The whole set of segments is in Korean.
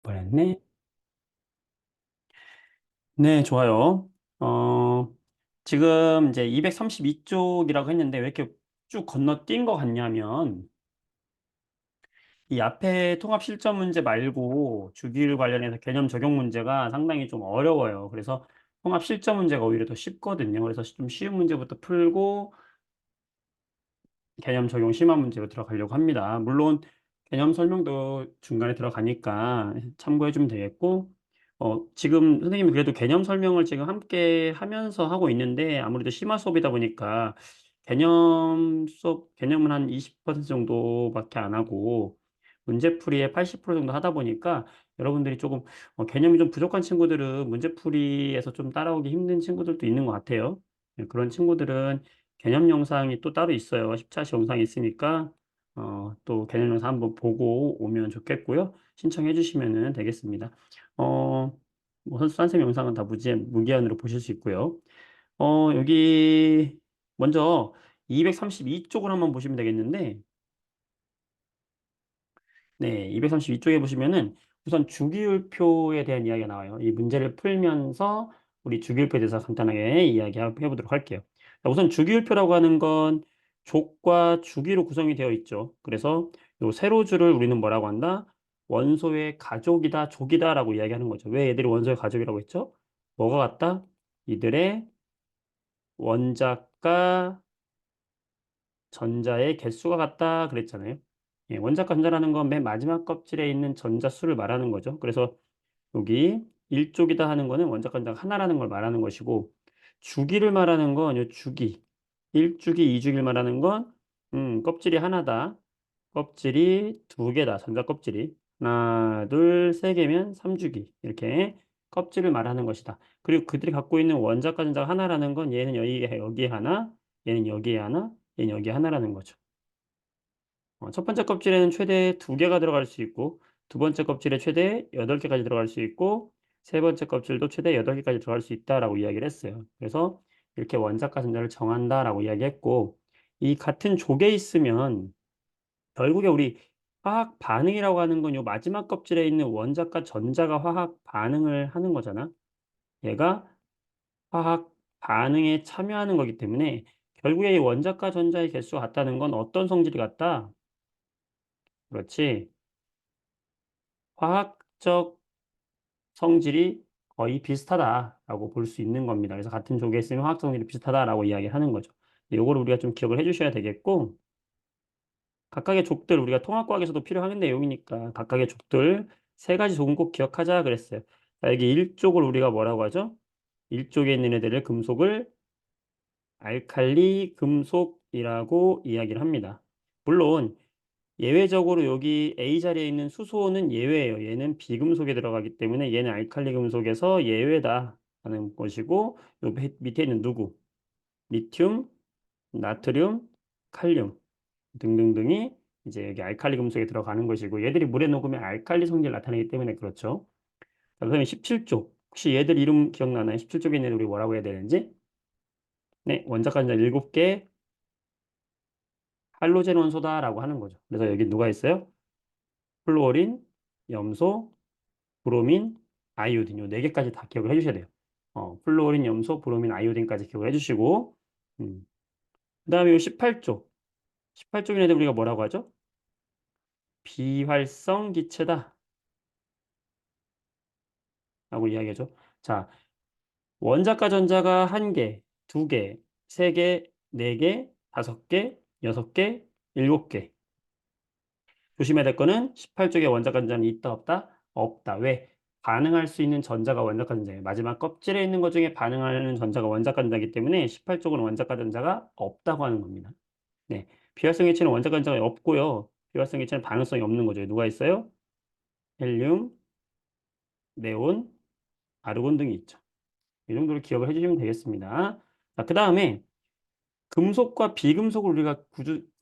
뻔했네. 네, 좋아요. 어, 지금 이제 232쪽이라고 했는데 왜 이렇게 쭉 건너뛴 것 같냐면 이 앞에 통합 실전 문제 말고 주기율 관련해서 개념 적용 문제가 상당히 좀 어려워요. 그래서 통합 실전 문제가 오히려 더 쉽거든요. 그래서 좀 쉬운 문제부터 풀고 개념 적용 심화 문제로 들어가려고 합니다. 물론 개념 설명도 중간에 들어가니까 참고해 주면 되겠고, 지금 선생님이 그래도 개념 설명을 지금 함께 하면서 하고 있는데 아무래도 심화 수업이다 보니까 개념은 한 20% 정도밖에 안 하고 문제풀이에 80% 정도 하다 보니까 여러분들이 조금 개념이 좀 부족한 친구들은 문제풀이에서 좀 따라오기 힘든 친구들도 있는 것 같아요. 네, 그런 친구들은 개념 영상이 또 따로 있어요. 10차시 영상이 있으니까 또 개념 영상 한번 보고 오면 좋겠고요. 신청해 주시면 되겠습니다. 어, 뭐 선생님 영상은 다 무기한으로 보실 수 있고요. 여기 먼저 232쪽을 한번 보시면 되겠는데 네, 232쪽에 보시면은 우선 주기율표에 대한 이야기가 나와요. 이 문제를 풀면서 우리 주기율표에 대해서 간단하게 이야기해 보도록 할게요. 자, 우선 주기율표라고 하는 건 족과 주기로 구성이 되어 있죠. 그래서 요 세로줄을 우리는 뭐라고 한다? 원소의 가족이다, 족이다라고 이야기하는 거죠. 왜 얘들이 원소의 가족이라고 했죠? 뭐가 같다? 이들의 원자과 전자의 개수가 같다 그랬잖아요. 예, 원자과 전자라는 건 맨 마지막 껍질에 있는 전자 수를 말하는 거죠. 그래서 여기 1족이다 하는 거는 원자과 전자가 하나라는 걸 말하는 것이고 주기를 말하는 건 요 주기 1주기, 2주기를 말하는 건 껍질이 하나다. 껍질이 두 개다. 전자 껍질이. 하나, 둘, 세 개면 3주기. 이렇게 껍질을 말하는 것이다. 그리고 그들이 갖고 있는 원자과 전자가 하나라는 건 얘는 여기에 하나, 얘는 여기에 하나, 얘는 여기에 하나라는 거죠. 첫 번째 껍질에는 최대 두 개가 들어갈 수 있고, 두 번째 껍질에 최대 8개까지 들어갈 수 있고, 세 번째 껍질도 최대 8개까지 들어갈 수 있다라고 이야기를 했어요. 그래서 이렇게 원자과 전자를 정한다라고 이야기했고, 이 같은 족에 있으면 결국에 우리 화학 반응이라고 하는 건 요 마지막 껍질에 있는 원자과 전자가 화학 반응을 하는 거잖아. 얘가 화학 반응에 참여하는 거기 때문에 결국에 이 원자과 전자의 개수가 같다는 건 어떤 성질이 같다? 그렇지. 화학적 성질이 거의 비슷하다라고 볼 수 있는 겁니다. 그래서 같은 족에 있으면 화학 성질이 비슷하다라고 이야기를 하는 거죠. 요거를 우리가 좀 기억을 해 주셔야 되겠고, 각각의 족들, 우리가 통합과학에서도 필요한 내용이니까 각각의 족들 세 가지 족은 꼭 기억하자 그랬어요. 자, 여기 1족을 우리가 뭐라고 하죠? 1족에 있는 애들을 금속을 알칼리 금속이라고 이야기를 합니다. 물론 예외적으로 여기 A 자리에 있는 수소는 예외예요. 얘는 비금속에 들어가기 때문에 얘는 알칼리 금속에서 예외다 하는 것이고 요 밑에 있는 누구? 리튬, 나트륨, 칼륨 등등등이 이제 여기 알칼리 금속에 들어가는 것이고 얘들이 물에 녹으면 알칼리 성질 나타내기 때문에 그렇죠. 자, 그다음에 17쪽. 혹시 얘들 이름 기억나나요? 17쪽에 있는 우리 뭐라고 해야 되는지? 네, 원자가 이제 7개 할로젠 원소다라고 하는 거죠. 그래서 여기 누가 있어요? 플루오린, 염소, 브로민, 아이오딘 요 네 개까지 다 기억을 해주셔야 돼요. 플루오린, 염소, 브로민, 아이오딘까지 기억을 해주시고 그다음에 요 18쪽. 18쪽인 애들 우리가 뭐라고 하죠? 비활성 기체다 라고 이야기하죠. 자, 원자과 전자가 한 개, 두 개, 세 개, 네 개, 다섯 개, 여섯 개, 일곱 개. 조심해야 될 거는 18쪽에 원자과 전자는 있다 없다? 없다. 왜? 반응할 수 있는 전자가 원자과 전자예요. 마지막 껍질에 있는 것 중에 반응하는 전자가 원자과 전자이기 때문에 18쪽은 원자과 전자가 없다고 하는 겁니다. 네. 비활성 액체는 원자과 전자가 없고요. 비활성 액체는 반응성이 없는 거죠. 누가 있어요? 헬륨, 네온, 아르곤 등이 있죠. 이 정도로 기억을 해주시면 되겠습니다. 자, 그 다음에 금속과 비금속을 우리가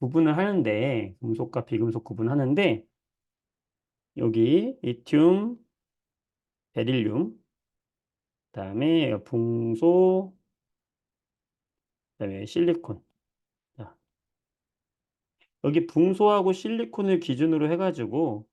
구분을 하는데, 금속과 비금속 구분하는데, 여기 리튬, 베릴륨, 그다음에 붕소, 그다음에 실리콘. 자, 여기 붕소하고 실리콘을 기준으로 해가지고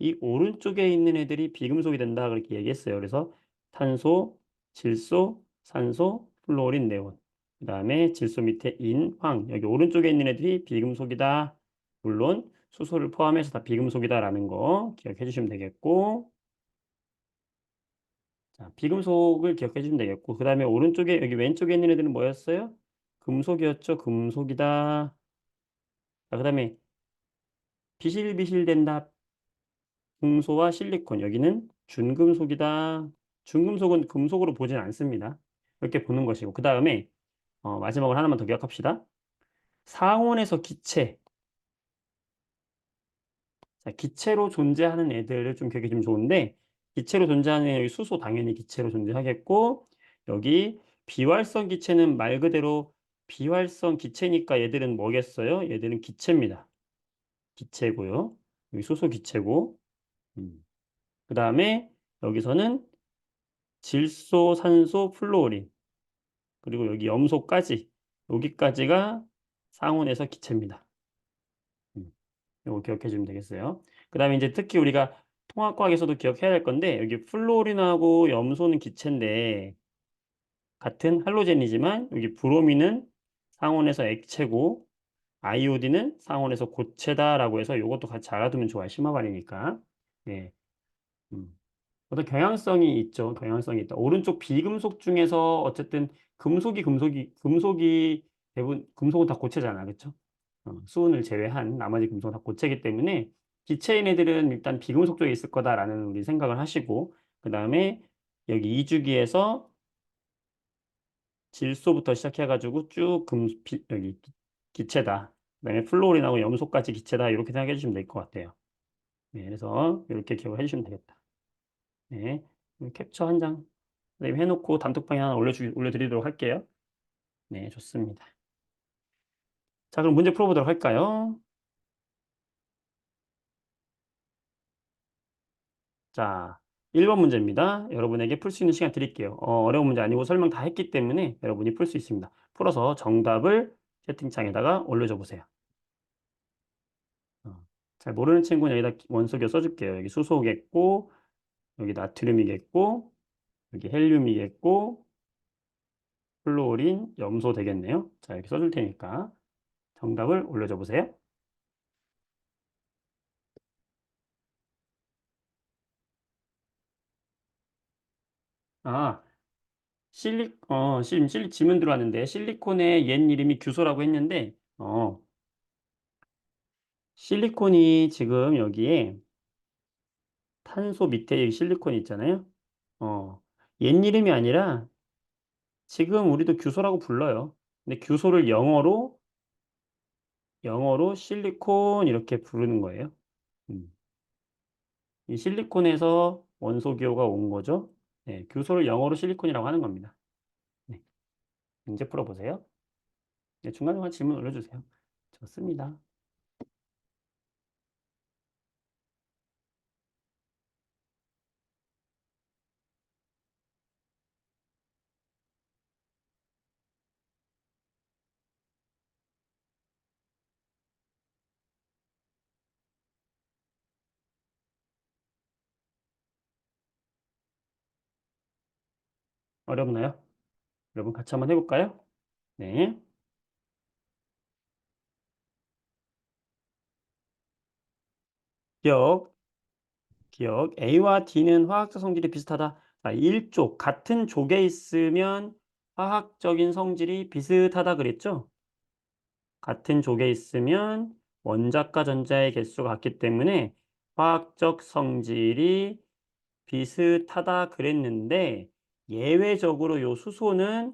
이 오른쪽에 있는 애들이 비금속이 된다 그렇게 얘기했어요. 그래서 탄소, 질소, 산소, 플루오린, 네온. 그다음에 질소 밑에 인, 황. 여기 오른쪽에 있는 애들이 비금속이다. 물론 수소를 포함해서 다 비금속이다라는 거 기억해 주시면 되겠고. 자, 비금속을 기억해 주시면 되겠고. 그다음에 오른쪽에 여기 왼쪽에 있는 애들은 뭐였어요? 금속이었죠. 금속이다. 자, 그다음에 비실비실된다. 금소와 실리콘. 여기는 준금속이다. 준금속은 금속으로 보진 않습니다. 이렇게 보는 것이고. 그 다음에 마지막으로 하나만 더 기억합시다. 상온에서 기체. 자, 기체로 존재하는 애들을 좀 기억해 주면 좋은데 기체로 존재하는 여기 수소 당연히 기체로 존재하겠고 여기 비활성 기체는 말 그대로 비활성 기체니까 얘들은 뭐겠어요? 얘들은 기체입니다. 기체고요. 여기 수소 기체고. 그다음에 여기서는 질소, 산소, 플루오린 그리고 여기 염소까지 여기까지가 상온에서 기체입니다. 이거 기억해 주면 되겠어요. 그다음에 이제 특히 우리가 통합과학에서도 기억해야 될 건데 여기 플루오린하고 염소는 기체인데 같은 할로젠이지만 여기 브로민은 상온에서 액체고 아이오딘은 상온에서 고체다라고 해서 이것도 같이 알아두면 좋아요. 심화발이니까. 네. 음. 어떤 경향성이 있죠. 경향성이 있다. 오른쪽 비금속 중에서 어쨌든 금속이 대부분 금속은 다 고체잖아. 그렇죠? 수은을 제외한 나머지 금속은 다 고체이기 때문에 기체인 애들은 일단 비금속 쪽에 있을 거다라는 우리 생각을 하시고 그다음에 여기 이주기에서 질소부터 시작해가지고 쭉 여기 기체다. 그다음에 플루오린하고 염소까지 기체다. 이렇게 생각해 주시면 될 것 같아요. 네, 그래서 이렇게 기억해 주시면 되겠다. 네, 캡처 한 장. 선생님 해놓고 단톡방에 하나 올려드리도록 할게요. 네, 좋습니다. 자, 그럼 문제 풀어보도록 할까요? 자, 1번 문제입니다. 여러분에게 풀 수 있는 시간 드릴게요. 어려운 문제 아니고 설명 다 했기 때문에 여러분이 풀 수 있습니다. 풀어서 정답을 채팅창에다가 올려줘 보세요. 어, 잘 모르는 친구는 여기다 원소교 써줄게요. 여기 수소겠고, 여기 나트륨이겠고, 여기 헬륨이겠고, 플루오린, 염소 되겠네요. 자, 이렇게 써줄 테니까 정답을 올려줘 보세요. 아, 질문 들어왔는데, 실리콘의 옛 이름이 규소라고 했는데, 실리콘이 지금 여기에 탄소 밑에 여기 실리콘이 있잖아요. 어, 옛 이름이 아니라 지금 우리도 규소라고 불러요. 근데 규소를 영어로 실리콘 이렇게 부르는 거예요. 음. 이 실리콘에서 원소 기호가 온 거죠. 네, 규소를 영어로 실리콘이라고 하는 겁니다. 네, 문제 풀어보세요. 네, 중간중간 질문 올려주세요. 좋습니다. 어렵나요? 여러분 같이 한번 해볼까요? 네. 기억, 기억. A와 D는 화학적 성질이 비슷하다. 자, 1족, 같은 족에 있으면 화학적인 성질이 비슷하다 그랬죠? 같은 족에 있으면 원자과 전자의 개수가 같기 때문에 화학적 성질이 비슷하다 그랬는데 예외적으로 요 수소는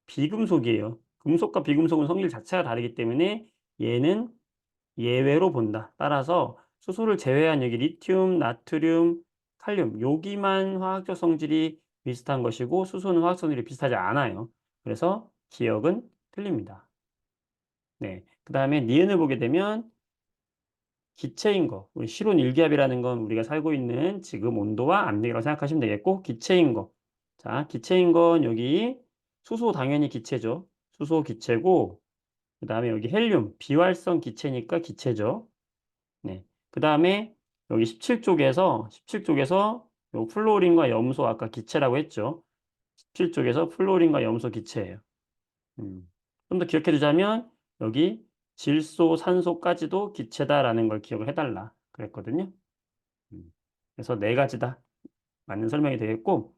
비금속이에요. 금속과 비금속은 성질 자체가 다르기 때문에 얘는 예외로 본다. 따라서 수소를 제외한 여기 리튬, 나트륨, 칼륨 여기만 화학적 성질이 비슷한 것이고 수소는 화학 성질이 비슷하지 않아요. 그래서 기억은 틀립니다. 네. 그 다음에 니은을 보게 되면 기체인 거, 우리 실온 일기압이라는 건 우리가 살고 있는 지금 온도와 압력이라고 생각하시면 되겠고 기체인 거. 자, 기체인 건 여기 수소 당연히 기체죠. 수소 기체고 그 다음에 여기 헬륨 비활성 기체니까 기체죠. 네. 그 다음에 여기 17쪽에서 요 플로린과 염소 아까 기체라고 했죠. 17쪽에서 플로린과 염소 기체예요. 좀 더 기억해 두자면 여기 질소, 산소까지도 기체다라는 걸 기억을 해달라 그랬거든요. 음. 그래서 네 가지다. 맞는 설명이 되겠고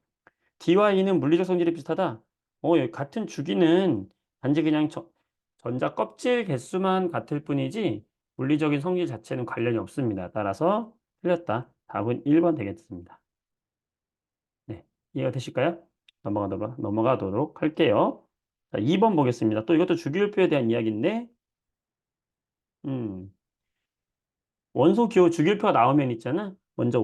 D와 E는 물리적 성질이 비슷하다. 여기 같은 주기는 단지 그냥 전자 껍질 개수만 같을 뿐이지 물리적인 성질 자체는 관련이 없습니다. 따라서 틀렸다. 답은 1번 되겠습니다. 네, 이해가 되실까요? 넘어가도록 할게요. 자, 2번 보겠습니다. 또 이것도 주기율표에 대한 이야기인데, 음, 원소 기호 주기율표가 나오면 있잖아. 먼저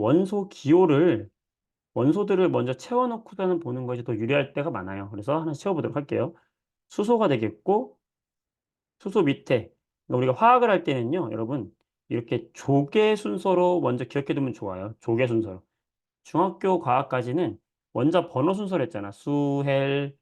원소들을 먼저 채워놓고서는 보는 것이 더 유리할 때가 많아요. 그래서 하나 채워보도록 할게요. 수소가 되겠고, 수소 밑에, 그러니까 우리가 화학을 할 때는요, 여러분, 이렇게 조개 순서로 먼저 기억해두면 좋아요. 조개 순서로. 중학교 과학까지는 원자 번호 순서로 했잖아. 수헬,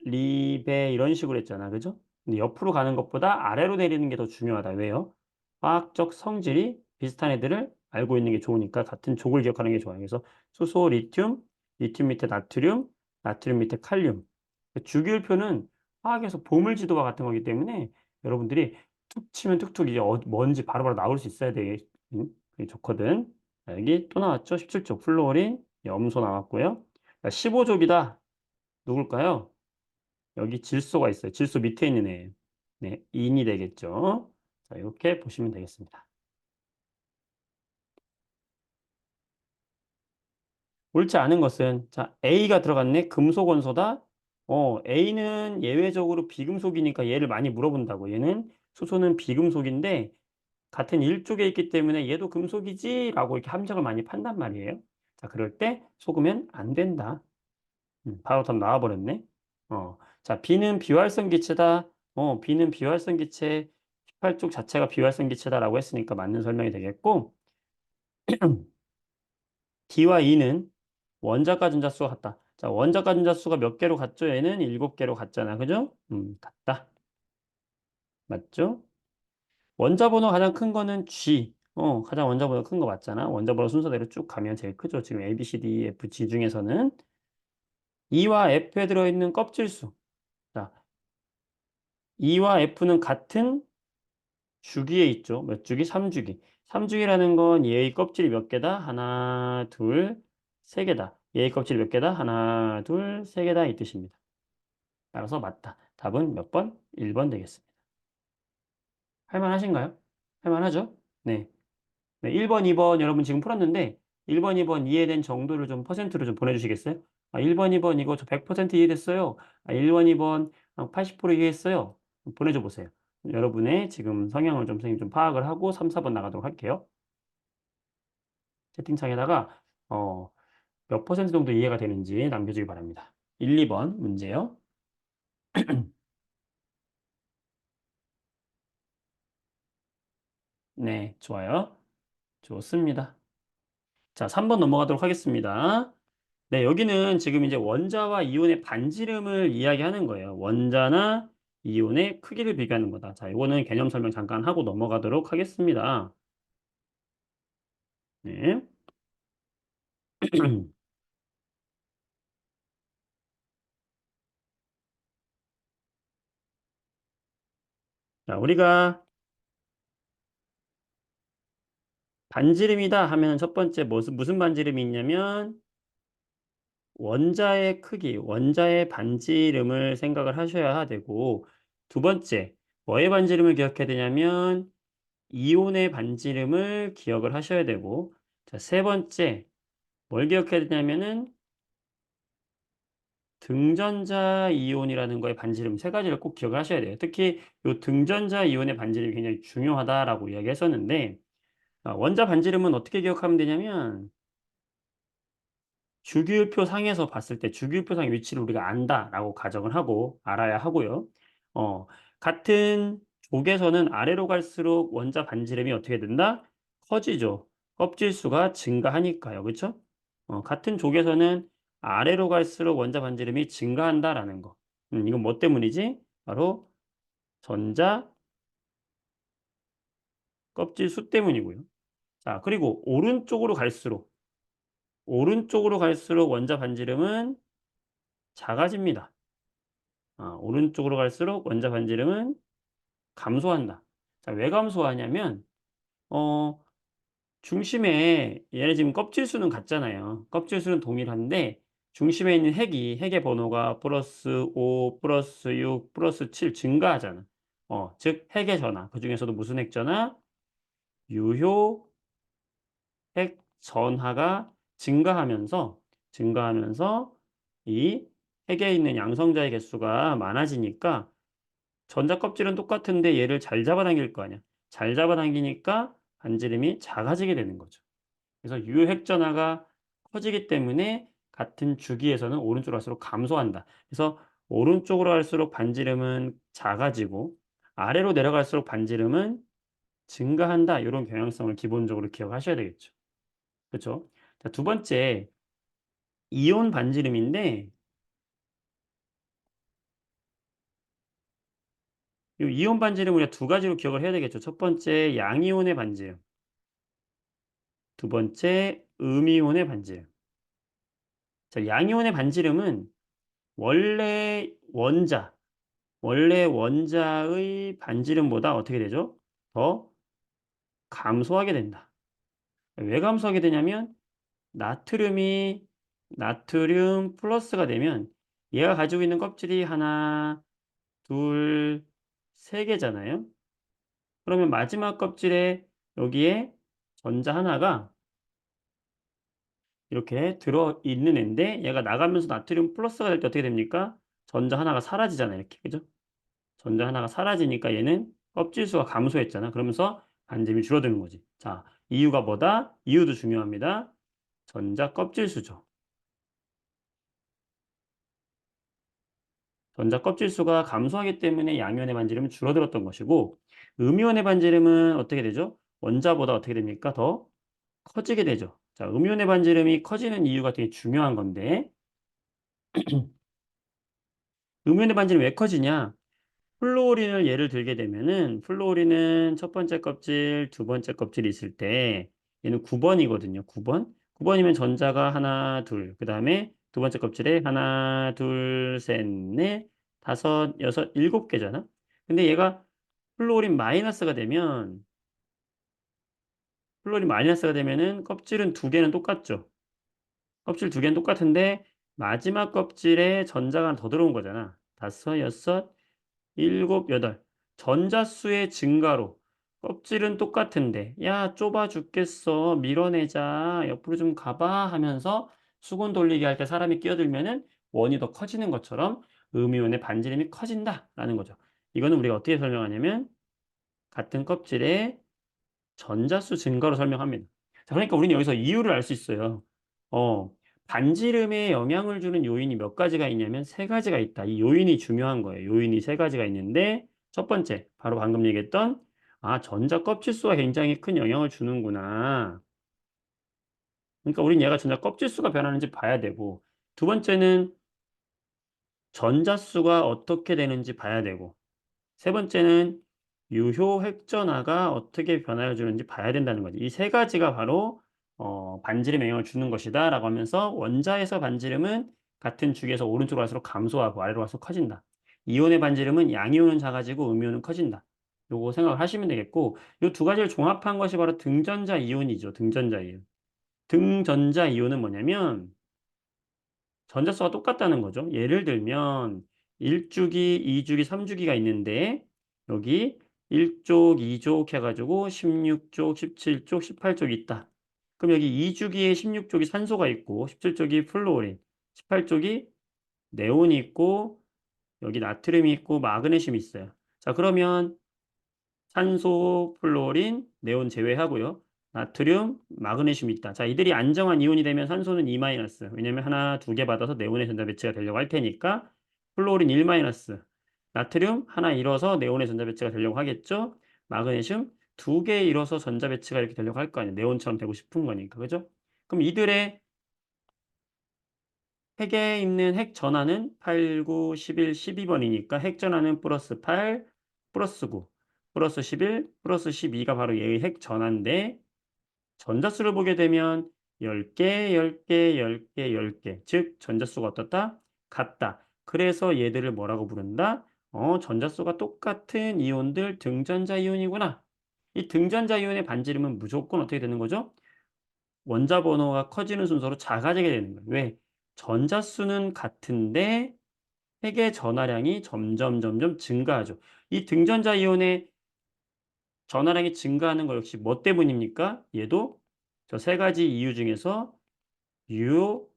리베 이런 식으로 했잖아. 그죠? 근데 옆으로 가는 것보다 아래로 내리는 게 더 중요하다. 왜요? 화학적 성질이 비슷한 애들을 알고 있는 게 좋으니까 같은 족을 기억하는 게 좋아요. 그래서 수소, 리튬 밑에 나트륨, 나트륨 밑에 칼륨. 주기율표는 화학에서 보물지도와 같은 거기 때문에 여러분들이 툭 치면 툭툭 이제 뭔지 바로바로 나올 수 있어야 돼. 그게 좋거든. 자, 여기 또 나왔죠? 17쪽 플루오린, 염소 나왔고요. 15족이다. 누굴까요? 여기 질소가 있어요. 질소 밑에 있는 애. 네, 인이 되겠죠. 자, 이렇게 보시면 되겠습니다. 옳지 않은 것은, 자, A가 들어갔네. 금속 원소다. A는 예외적으로 비금속이니까 얘를 많이 물어본다고. 얘는 수소는 비금속인데, 같은 일족에 있기 때문에 얘도 금속이지? 라고 이렇게 함정을 많이 판단 말이에요. 자, 그럴 때 속으면 안 된다. 바로 답 나와버렸네. 자, B는 비활성 기체다. B는 비활성 기체, 18쪽 자체가 비활성 기체다라고 했으니까 맞는 설명이 되겠고, D와 E는 원자과 전자수가 같다. 자, 원자과 전자수가 몇 개로 같죠? 얘는 7개로 같잖아. 그죠? 같다. 맞죠? 원자 번호 가장 큰 거는 G. 가장 원자 번호 큰 거 맞잖아. 원자 번호 순서대로 쭉 가면 제일 크죠. 지금 A, B, C, D, E, F, G 중에서는 E와 F에 들어있는 껍질수. 자, E와 F는 같은 주기에 있죠. 몇 주기? 3주기. 3주기라는 건 얘의 껍질이 몇 개다? 하나, 둘, 세 개다. 얘의 껍질이 몇 개다? 하나, 둘, 세 개다. 이 뜻입니다. 따라서 맞다. 답은 몇 번? 1번 되겠습니다. 할만하신가요? 할만하죠? 네. 네, 1번, 2번 여러분 지금 풀었는데 1번, 2번 이해된 정도를 좀 퍼센트로 좀 보내주시겠어요? 1번, 2번 이거 저 100% 이해됐어요. 1번, 2번 80% 이해했어요. 보내줘 보세요. 여러분의 지금 성향을 좀 선생님 좀 파악을 하고 3, 4번 나가도록 할게요. 채팅창에다가 몇 퍼센트 정도 이해가 되는지 남겨주기 바랍니다. 1, 2번 문제요. 네, 좋아요. 좋습니다. 자, 3번 넘어가도록 하겠습니다. 네, 여기는 지금 이제 원자와 이온의 반지름을 이야기하는 거예요. 원자나 이온의 크기를 비교하는 거다. 자, 이거는 개념 설명 잠깐 하고 넘어가도록 하겠습니다. 네. 자, 우리가 반지름이다 하면 첫 번째 무슨 반지름이 있냐면 원자의 크기, 원자의 반지름을 생각을 하셔야 되고 두 번째, 뭐의 반지름을 기억해야 되냐면 이온의 반지름을 기억을 하셔야 되고 자, 세 번째, 뭘 기억해야 되냐면은 등전자 이온이라는 거의 반지름 세 가지를 꼭 기억을 하셔야 돼요. 특히 이 등전자 이온의 반지름이 굉장히 중요하다라고 이야기했었는데 원자 반지름은 어떻게 기억하면 되냐면 주기율표 상에서 봤을 때 주기율표 상의 위치를 우리가 안다라고 가정을 하고 알아야 하고요. 어, 같은 족에서는 아래로 갈수록 원자 반지름이 어떻게 된다? 커지죠. 껍질 수가 증가하니까요. 그렇죠? 같은 족에서는 아래로 갈수록 원자 반지름이 증가한다라는 거. 이건 뭐 때문이지? 바로 전자 껍질 수 때문이고요. 자, 그리고 오른쪽으로 갈수록 원자 반지름은 작아집니다. 오른쪽으로 갈수록 원자 반지름은 감소한다. 자, 왜 감소하냐면 어 중심에 얘네 지금 껍질 수는 같잖아요. 껍질 수는 동일한데 중심에 있는 핵의 번호가 +5, +6, +7 증가하잖아. 즉 핵의 전하. 그중에서도 무슨 핵 전하? 유효 핵 전하가 증가하면서 이 핵에 있는 양성자의 개수가 많아지니까 전자 껍질은 똑같은데 얘를 잘 잡아당길 거 아니야. 잘 잡아당기니까 반지름이 작아지게 되는 거죠. 그래서 유핵 전하가 커지기 때문에 같은 주기에서는 오른쪽으로 갈수록 감소한다. 그래서 오른쪽으로 갈수록 반지름은 작아지고 아래로 내려갈수록 반지름은 증가한다. 이런 경향성을 기본적으로 기억하셔야 되겠죠. 그렇죠? 자, 두 번째 이온 반지름인데 이 이온 반지름 우리가 두 가지로 기억을 해야 되겠죠. 첫 번째 양이온의 반지름, 두 번째 음이온의 반지름. 자, 양이온의 반지름은 원래 원자 원래 원자의 반지름보다 어떻게 되죠? 더 감소하게 된다. 왜 감소하게 되냐면 나트륨이 나트륨 플러스가 되면 얘가 가지고 있는 껍질이 하나, 둘, 세 개잖아요. 그러면 마지막 껍질에 여기에 전자 하나가 이렇게 들어 있는 앤데 얘가 나가면서 나트륨 플러스가 될 때 어떻게 됩니까? 전자 하나가 사라지잖아요. 이렇게. 그죠? 전자 하나가 사라지니까 얘는 껍질 수가 감소했잖아. 그러면서 반점이 줄어드는 거지. 자, 이유가 뭐다? 이유도 중요합니다. 전자 껍질 수죠. 전자 껍질 수가 감소하기 때문에 양이온의 반지름은 줄어들었던 것이고 음이온의 반지름은 어떻게 되죠? 원자보다 어떻게 됩니까? 더 커지게 되죠. 자, 음이온의 반지름이 커지는 이유가 되게 중요한 건데 음이온의 반지름이 왜 커지냐? 플루오린을 예를 들게 되면은 플루오린은 첫 번째 껍질, 두 번째 껍질이 있을 때 얘는 9번이거든요. 9번. 9번이면 전자가 하나, 둘. 그다음에 두 번째 껍질에 하나, 둘, 셋, 넷, 다섯, 여섯, 일곱 개잖아. 근데 얘가 플루오린 마이너스가 되면 플루오린 마이너스가 되면은 껍질은 두 개는 똑같죠. 껍질 두 개는 똑같은데 마지막 껍질에 전자가 하나 더 들어온 거잖아. 다섯, 여섯, 일곱, 여덟. 전자수의 증가로 껍질은 똑같은데 야 좁아 죽겠어 밀어내자 옆으로 좀 가봐 하면서 수건 돌리기 할 때 사람이 끼어들면은 원이 더 커지는 것처럼 음이온의 반지름이 커진다라는 거죠. 이거는 우리가 어떻게 설명하냐면 같은 껍질에 전자수 증가로 설명합니다. 자, 그러니까 우리는 여기서 이유를 알 수 있어요. 어, 반지름에 영향을 주는 요인이 몇 가지가 있냐면 세 가지가 있다. 이 요인이 중요한 거예요. 요인이 세 가지가 있는데 첫 번째, 바로 방금 얘기했던 전자 껍질수가 굉장히 큰 영향을 주는구나. 그러니까 우린 얘가 전자 껍질수가 변하는지 봐야 되고 두 번째는 전자수가 어떻게 되는지 봐야 되고 세 번째는 유효 핵전하가 어떻게 변화를 주는지 봐야 된다는 거지. 이 세 가지가 바로 반지름에 영향을 주는 것이다라고 하면서 원자에서 반지름은 같은 주기에서 오른쪽으로 갈수록 감소하고 아래로 갈수록 커진다. 이온의 반지름은 양이온은 작아지고 음이온은 커진다. 요거 생각하시면 되겠고 요 두 가지를 종합한 것이 바로 등전자 이온이죠. 등전자 이온. 등전자 이온은 뭐냐면 전자수가 똑같다는 거죠. 예를 들면 1주기, 2주기, 3주기가 있는데 여기 1쪽, 2쪽 해가지고 16쪽, 17쪽, 18쪽이 있다. 그럼 여기 2주기에 16쪽이 산소가 있고 17쪽이 플루오린, 18쪽이 네온이 있고 여기 나트륨이 있고 마그네슘이 있어요. 자, 그러면 산소, 플루오린, 네온 제외하고요. 나트륨, 마그네슘이 있다. 자, 이들이 안정한 이온이 되면 산소는 2 마이너스. 왜냐면 하나, 두 개 받아서 네온의 전자 배치가 되려고 할 테니까. 플루오린 1 마이너스. 나트륨 하나 잃어서 네온의 전자 배치가 되려고 하겠죠. 마그네슘 두 개 잃어서 전자 배치가 이렇게 되려고 할 거 아니에요. 네온처럼 되고 싶은 거니까. 그죠? 그럼 이들의 핵에 있는 핵 전하는 8, 9, 11, 12번이니까 핵 전하는 플러스 8, 플러스 9, 플러스 11, 플러스 12가 바로 얘의 핵 전하인데 전자수를 보게 되면 10개, 10개, 10개, 10개. 즉 전자수가 어떻다? 같다. 그래서 얘들을 뭐라고 부른다? 전자수가 똑같은 이온들 등전자 이온이구나. 이 등전자 이온의 반지름은 무조건 어떻게 되는 거죠? 원자 번호가 커지는 순서로 작아지게 되는 거예요. 왜? 전자수는 같은데 핵의 전하량이 점점 증가하죠. 이 등전자 이온의 전하량이 증가하는 거 역시 뭐 때문입니까? 얘도 저 세 가지 이유 중에서 유효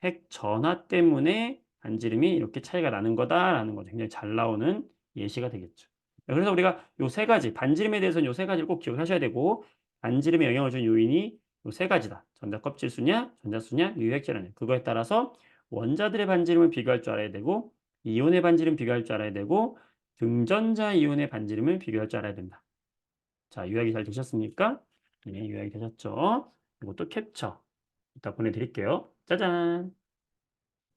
핵 전하 때문에 반지름이 이렇게 차이가 나는 거다라는 거죠. 굉장히 잘 나오는 예시가 되겠죠. 그래서 우리가 요 세 가지, 반지름에 대해서는 요 세 가지를 꼭 기억하셔야 되고, 반지름에 영향을 준 요인이 요 세 가지다. 전자 껍질수냐, 전자수냐, 유효핵전하냐. 그거에 따라서 원자들의 반지름을 비교할 줄 알아야 되고, 이온의 반지름 비교할 줄 알아야 되고, 등전자 이온의 반지름을 비교할 줄 알아야 된다. 자, 요약이 잘 되셨습니까? 네, 요약이 되셨죠? 이것도 캡처. 이따 보내드릴게요. 짜잔!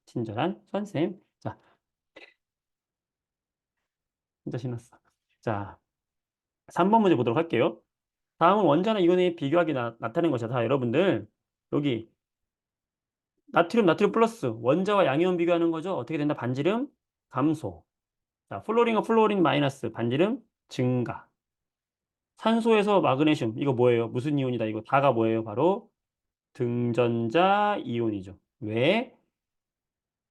친절한 선생님. 자, 진짜 신났어. 자, 3번 문제 보도록 할게요. 다음은 원자나 이온의 비교하기 나타낸 것이다. 자, 여러분들, 여기 나트륨 플러스 원자와 양이온 비교하는 거죠. 어떻게 된다? 반지름 감소. 자, 플로린과 플로린 마이너스 반지름 증가. 산소에서 마그네슘 이거 뭐예요? 무슨 이온이다? 이거 다가 뭐예요? 바로 등전자 이온이죠. 왜?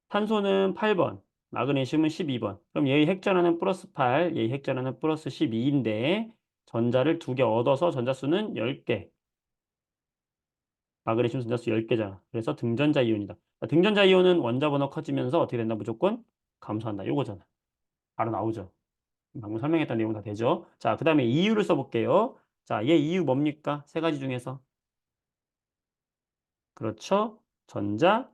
탄소는 8번, 마그네슘은 12번. 그럼 얘의 핵전하는 플러스 8, 얘의 핵전하는 플러스 12인데 전자를 두 개 얻어서 전자수는 10개. 마그네슘 전자수 10개잖아. 그래서 등전자 이온이다. 등전자 이온은 원자 번호 커지면서 어떻게 된다? 무조건 감소한다. 요거잖아. 바로 나오죠. 방금 설명했던 내용 다 되죠? 자, 그 다음에 이유를 써볼게요. 자, 얘 이유 뭡니까? 세 가지 중에서. 그렇죠? 전자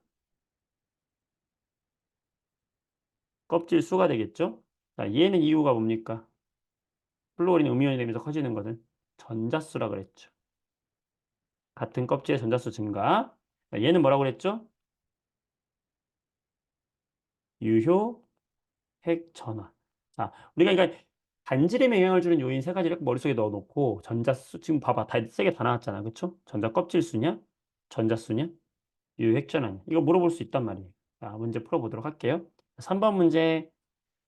껍질 수가 되겠죠? 자, 얘는 이유가 뭡니까? 플루오린 음이온이 되면서 커지는 것은 전자수라 그랬죠. 같은 껍질의 전자수 증가. 자, 얘는 뭐라고 그랬죠? 유효 핵 전화. 자, 우리가 그러니까 반지름에 영향을 주는 요인 세 가지를 머릿속에 넣어놓고 전자수 지금 봐봐 다 세게 다 나왔잖아, 그렇죠? 전자 껍질 수냐, 전자수냐, 유효 핵 전화냐. 이거 물어볼 수 있단 말이에요. 자, 문제 풀어보도록 할게요. 3번 문제.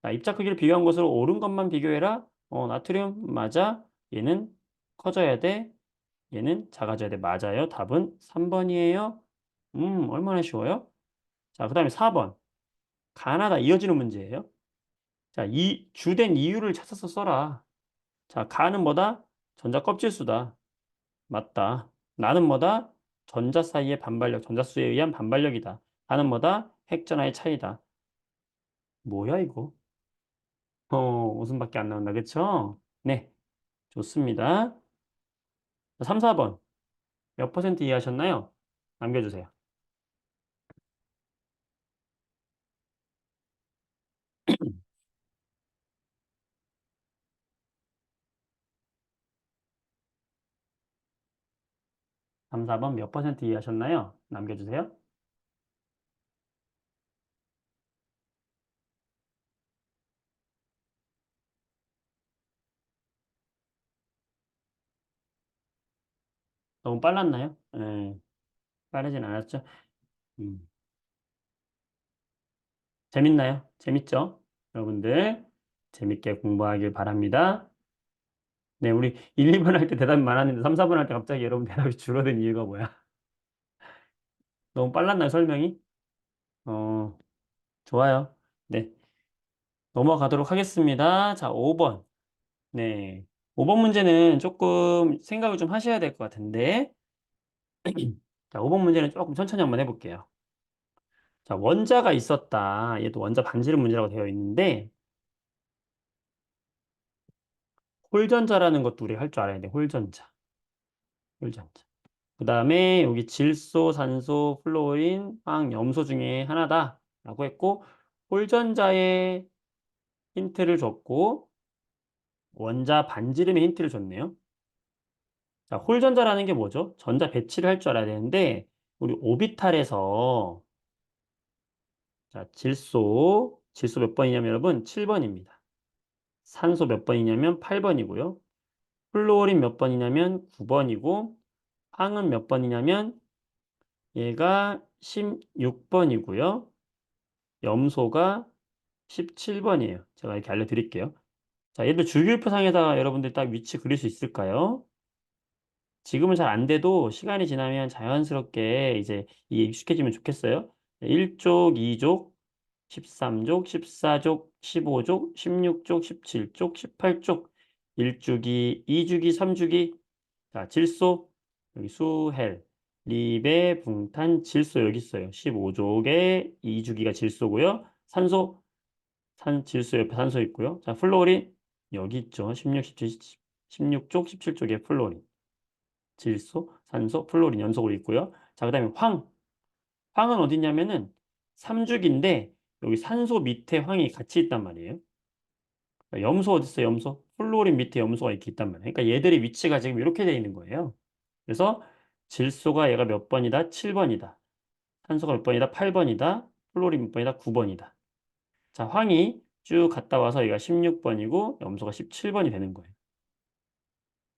자, 입자 크기를 비교한 것으로 옳은 것만 비교해라. 나트륨 맞아. 얘는 커져야 돼. 얘는 작아져야 돼. 맞아요. 답은 3번이에요. 얼마나 쉬워요? 자, 그 다음에 4번. 가나다 이어지는 문제예요. 자, 이 주된 이유를 찾아서 써라. 자, 가는 뭐다? 전자 껍질수다. 맞다. 나는 뭐다? 전자 사이의 반발력, 전자수에 의한 반발력이다. 가는 뭐다? 핵전하의 차이다. 뭐야, 이거? 웃음밖에 안 나온다. 그쵸? 네, 좋습니다. 3, 4번. 몇 퍼센트 이해하셨나요? 남겨주세요. 3, 4번 몇 퍼센트 이해하셨나요? 남겨주세요. 너무 빨랐나요? 빠르진 않았죠? 음, 재밌나요? 재밌죠? 여러분들, 재밌게 공부하길 바랍니다. 네, 우리 1, 2번 할 때 대답이 많았는데 3, 4번 할 때 갑자기 여러분 대답이 줄어든 이유가 뭐야? 너무 빨랐나요, 설명이? 어, 좋아요. 네, 넘어가도록 하겠습니다. 자, 5번. 네, 5번 문제는 조금 생각을 좀 하셔야 될 것 같은데, 자, 5번 문제는 조금 천천히 한번 해볼게요. 자, 원자가 있었다. 얘도 원자 반지름 문제라고 되어 있는데, 홀전자라는 것도 우리가 할 줄 알아야 돼. 홀전자. 홀전자. 그 다음에 여기 질소, 산소, 플로린, 황, 염소 중에 하나다. 라고 했고, 홀전자의 힌트를 줬고, 원자 반지름의 힌트를 줬네요. 자, 홀전자라는 게 뭐죠? 전자 배치를 할 줄 알아야 되는데, 우리 오비탈에서, 자, 질소 몇 번이냐면 여러분, 7번입니다. 산소 몇 번이냐면 8번이고요. 플로린 몇 번이냐면 9번이고, 황은 몇 번이냐면 얘가 16번이고요. 염소가 17번이에요. 제가 이렇게 알려드릴게요. 자, 얘들 줄기율표상에다가 여러분들 딱 위치 그릴 수 있을까요? 지금은 잘 안 돼도 시간이 지나면 자연스럽게 이제 이게 익숙해지면 좋겠어요. 1족, 2족, 13족, 14족, 15족, 16족, 17족, 18족, 1주기, 2주기, 3주기. 자, 질소, 여기 수헬, 리베, 붕탄, 질소 여기 있어요. 15족에 2주기가 질소고요. 산소, 질소 옆에 산소 있고요. 자, 플로린, 여기 있죠. 16쪽, 17쪽에 플로린. 질소, 산소, 플로린 연속으로 있고요. 자, 그 다음에 황. 황은 어디 있냐면은 3죽인데 여기 산소 밑에 황이 같이 있단 말이에요. 그러니까 염소 어디 있어요? 염소? 플로린 밑에 염소가 이렇게 있단 말이에요. 그러니까 얘들의 위치가 지금 이렇게 되어 있는 거예요. 그래서 질소가 얘가 몇 번이다? 7번이다. 산소가 몇 번이다? 8번이다. 플로린 몇 번이다? 9번이다. 자, 황이 쭉 갔다 와서 얘가 16번이고 염소가 17번이 되는 거예요.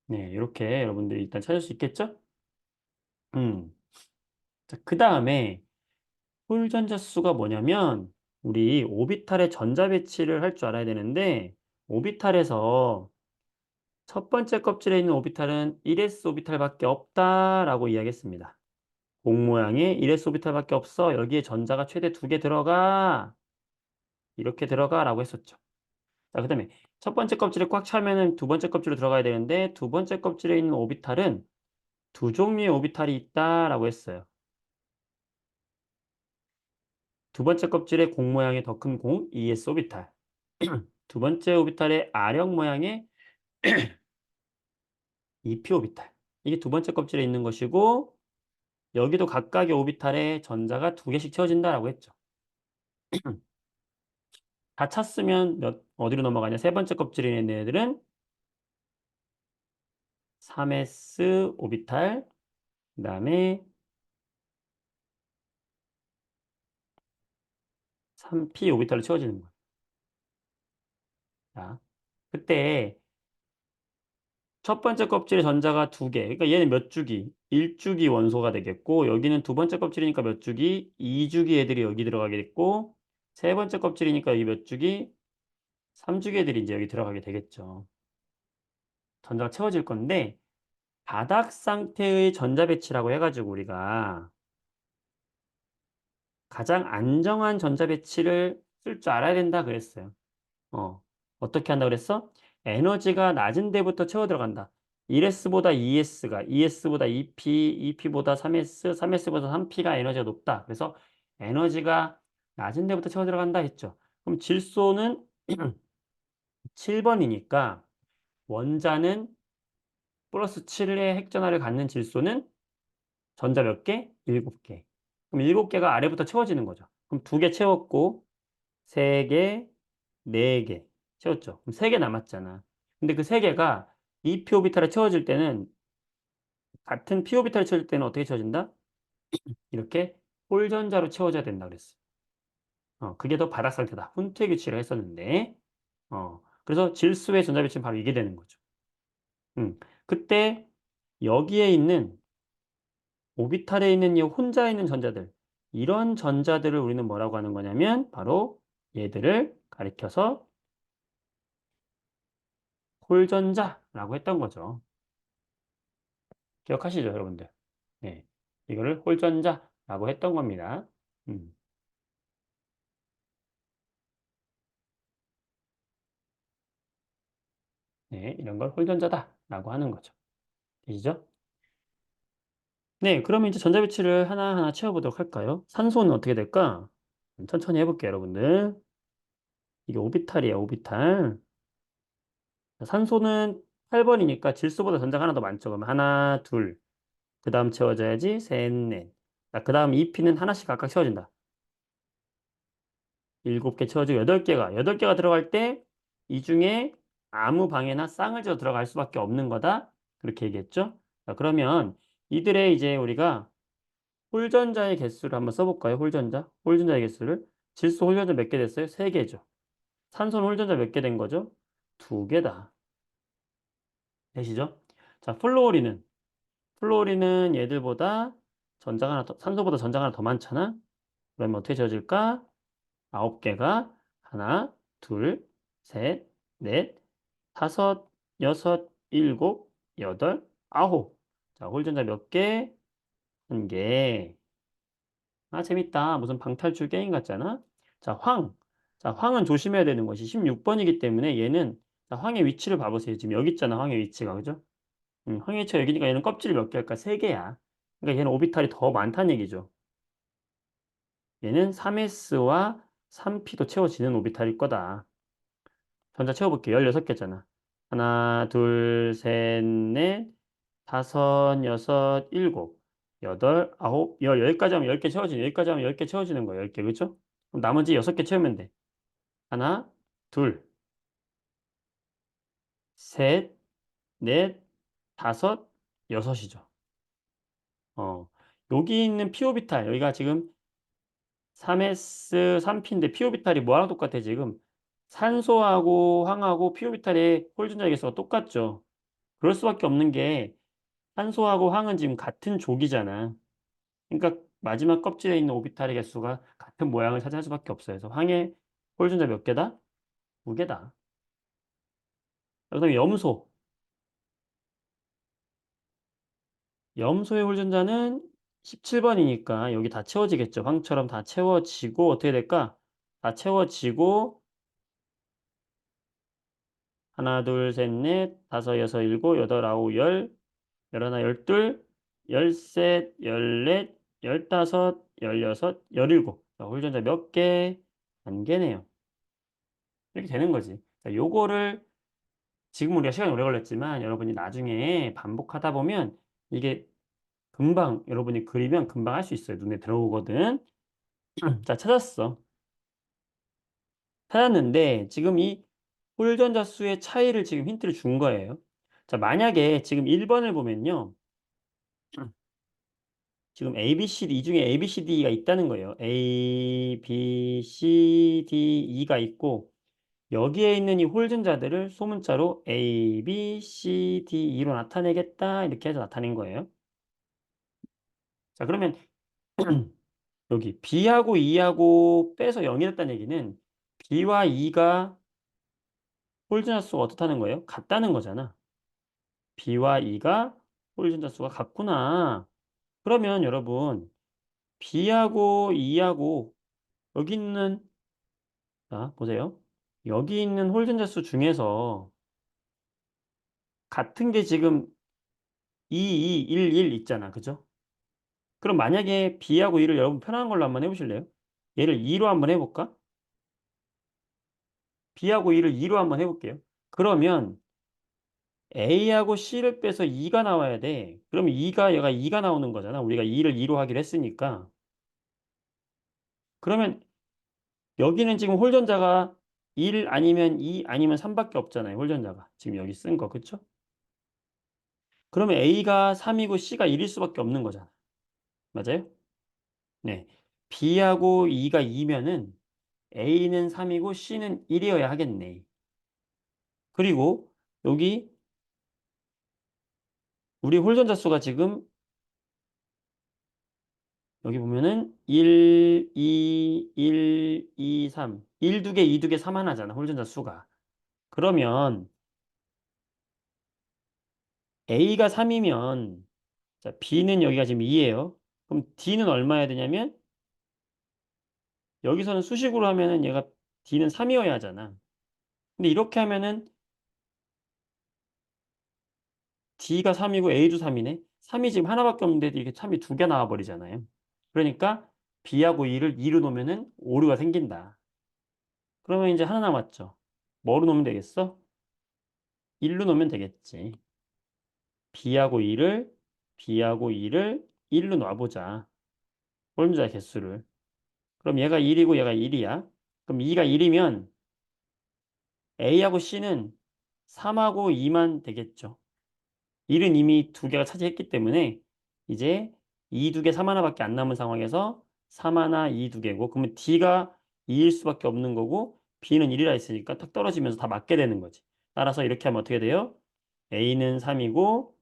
네, 이렇게 여러분들이 일단 찾을 수 있겠죠? 음. 자, 그 다음에 홀전자 수가 뭐냐면 우리 오비탈의 전자 배치를 할 줄 알아야 되는데 오비탈에서 첫 번째 껍질에 있는 오비탈은 1s 오비탈밖에 없다라고 이야기했습니다. 공 모양의 1s 오비탈밖에 없어. 여기에 전자가 최대 2개 들어가. 이렇게 들어가라고 했었죠. 자, 그다음에 첫 번째 껍질을 꽉 차면은 두 번째 껍질로 들어가야 되는데 두 번째 껍질에 있는 오비탈은 두 종류의 오비탈이 있다라고 했어요. 두 번째 껍질에 공 모양의 더 큰 공, ES 오비탈. 두 번째 오비탈의 R형 모양의 EP 오비탈. 이게 두 번째 껍질에 있는 것이고 여기도 각각의 오비탈에 전자가 두 개씩 채워진다라고 했죠. 다 찼으면 어디로 넘어가냐? 세 번째 껍질에 있는 애들은 3s 오비탈, 그다음에 3p 오비탈로 채워지는 거예요. 자, 그때 첫 번째 껍질에 전자가 두 개. 그러니까 얘는 몇 주기? 1주기 원소가 되겠고 여기는 두 번째 껍질이니까 몇 주기? 2주기 애들이 여기 들어가겠고 세 번째 껍질이니까 여기 몇 주기? 3주기 애들이 이제 여기 들어가게 되겠죠. 전자가 채워질 건데 바닥 상태의 전자 배치라고 해가지고 우리가 가장 안정한 전자 배치를 쓸 줄 알아야 된다 그랬어요. 어떻게 한다 그랬어? 에너지가 낮은 데부터 채워 들어간다. 1S보다 2S가, 2S보다 2P, 2P보다 3S, 3S보다 3P가 에너지가 높다. 그래서 에너지가 낮은 데부터 채워 들어간다 했죠. 그럼 질소는 7번이니까 원자는 플러스 7의 핵전하를 갖는 질소는 전자 몇 개? 7개. 그럼 7개가 아래부터 채워지는 거죠. 그럼 2개 채웠고 3개, 4개 채웠죠. 그럼 3개 남았잖아. 근데 그 3개가 이 p 오비탈에 채워질 때는 같은 p 오비탈에 채워질 때는 어떻게 채워진다? 이렇게 홀전자로 채워져야 된다 그랬어. 그게 더 바닥 상태다. 훈트의 규칙을 했었는데 그래서 질소의 전자 배치는 바로 이게 되는 거죠. 그때 여기에 있는 오비탈에 있는 이 혼자 있는 전자들 이런 전자들을 우리는 뭐라고 하는 거냐면 바로 얘들을 가리켜서 홀전자라고 했던 거죠. 기억하시죠, 여러분들? 네. 이거를 홀전자라고 했던 겁니다. 음. 네, 이런 걸 홀전자다라고 하는 거죠. 되시죠? 네, 그러면 이제 전자배치를 하나하나 채워보도록 할까요? 산소는 어떻게 될까? 천천히 해볼게요, 여러분들. 이게 오비탈이에요, 오비탈. 산소는 8번이니까 질소보다 전자가 하나 더 많죠. 그럼 하나, 둘. 그 다음 채워져야지. 셋, 넷. 그 다음 2P는 하나씩 각각 채워진다. 7개 채워지고 8개가. 8개가 들어갈 때 이 중에 아무 방해나 쌍을 지어 들어갈 수밖에 없는 거다. 그렇게 얘기했죠. 자, 그러면 이들의 이제 우리가 홀전자의 개수를 한번 써볼까요? 홀전자. 홀전자의 개수를. 질소 홀전자 몇 개 됐어요? 3개죠. 산소는 홀전자 몇 개 된 거죠? 2개다. 되시죠? 자, 플로리는 플로리는 얘들보다 산소보다 전자가 하나 더 많잖아. 그러면 어떻게 지어질까? 9개가 하나, 둘, 셋, 넷, 다섯, 여섯, 일곱, 여덟, 아홉. 자, 홀전자 몇 개? 한 개. 아, 재밌다. 무슨 방탈출 게임 같잖아? 자, 황. 자, 황은 조심해야 되는 것이 16번이기 때문에 얘는, 자, 황의 위치를 봐보세요. 지금 여기 있잖아, 황의 위치가. 그죠? 황의 위치가 여기니까 얘는 껍질이 몇 개일까? 3개야. 그러니까 얘는 오비탈이 더 많다는 얘기죠. 얘는 3s와 3p도 채워지는 오비탈일 거다. 전자 채워볼게요. 16개잖아. 하나, 둘, 셋, 넷, 다섯, 여섯, 일곱, 여덟, 아홉, 열. 여기까지 하면 10개 채워지는, 여기까지 하면 10개 채워지는 거예요. 10개. 그렇죠? 그럼 나머지 6개 채우면 돼. 하나, 둘, 셋, 넷, 다섯, 여섯이죠. 여기 있는 피오비탈, 여기가 지금 3s, 3p인데 피오비탈이 뭐랑 똑같아, 지금? 산소하고 황하고 피오비탈의 홀전자 개수가 똑같죠. 그럴 수밖에 없는 게 산소하고 황은 지금 같은 족이잖아. 그러니까 마지막 껍질에 있는 오비탈의 개수가 같은 모양을 차지할 수밖에 없어요. 그래서 황의 홀전자 몇 개다? 2개다. 그다음에 염소. 염소의 홀전자는 17번이니까 여기 다 채워지겠죠. 황처럼 다 채워지고 어떻게 될까? 다 채워지고 하나, 둘, 셋, 넷, 다섯, 여섯, 일곱, 여덟, 아홉, 열, 열하나, 열둘, 열셋, 열넷, 열다섯, 열여섯, 열일곱. 자, 홀전자 몇 개? 한 개네요. 이렇게 되는 거지. 자, 요거를 지금 우리가 시간이 오래 걸렸지만 여러분이 나중에 반복하다 보면 이게 금방 여러분이 그리면 금방 할 수 있어요. 눈에 들어오거든. 자, 찾았는데 지금 이 홀전자 수의 차이를 지금 힌트를 준 거예요. 자, 만약에 지금 1번을 보면요. 지금 A, B, C, D, 이 중에 A, B, C, D가 있다는 거예요. A, B, C, D, E가 있고 여기에 있는 이 홀전자들을 소문자로 A, B, C, D, E로 나타내겠다 이렇게 해서 나타낸 거예요. 자, 그러면 여기 B하고 E하고 빼서 0이 됐다는 얘기는 B와 E가 홀전자 수가 어떻다는 거예요? 같다는 거잖아. B와 E가 홀전자 수가 같구나. 그러면 여러분 B하고 E하고 여기 있는 자 보세요. 여기 있는 홀전자 수 중에서 같은 게 지금 2, 2, 1, 1 있잖아. 그죠? 그럼 만약에 B하고 E를 여러분 편한 걸로 한번 해보실래요? 얘를 2로 한번 해볼까? B하고 E를 2로 한번 해볼게요. 그러면 A하고 C를 빼서 2가 나와야 돼. 그러면 얘가 2가 나오는 거잖아. 우리가 2를 2로 하기로 했으니까. 그러면 여기는 지금 홀전자가 1 아니면 2 아니면 3밖에 없잖아요. 홀전자가. 지금 여기 쓴 거. 그쵸? 그러면 A가 3이고 C가 1일 수밖에 없는 거잖아. 맞아요? 네. B하고 E가 2면은 A는 3이고 C는 1이어야 하겠네. 그리고 여기 우리 홀전자 수가 지금 여기 보면은 1, 2, 1, 2, 3. 1, 2개, 2, 2개, 3 하나잖아. 홀전자 수가. 그러면 A가 3이면 자, B는 여기가 지금 2예요. 그럼 D는 얼마여야 되냐면 여기서는 수식으로 하면은 얘가 D는 3이어야 하잖아. 근데 이렇게 하면은 D가 3이고 A도 3이네. 3이 지금 하나밖에 없는데 이게 3이 2개 나와 버리잖아요. 그러니까 B하고 E를 2로 놓으면은 오류가 생긴다. 그러면 이제 하나 남았죠. 뭐로 놓으면 되겠어? 1로 놓으면 되겠지. B하고 2를 1로 놔보자. 홀자 개수를. 그럼 얘가 1이고 얘가 1이야. 그럼 2가 1이면 A하고 C는 3하고 2만 되겠죠. 1은 이미 2개가 차지했기 때문에 이제 2, 2개, 3 하나밖에 안 남은 상황에서 3 하나, 2, 2개고 그러면 D가 2일 수밖에 없는 거고 B는 1이라 했으니까 탁 떨어지면서 다 맞게 되는 거지. 따라서 이렇게 하면 어떻게 돼요? A는 3이고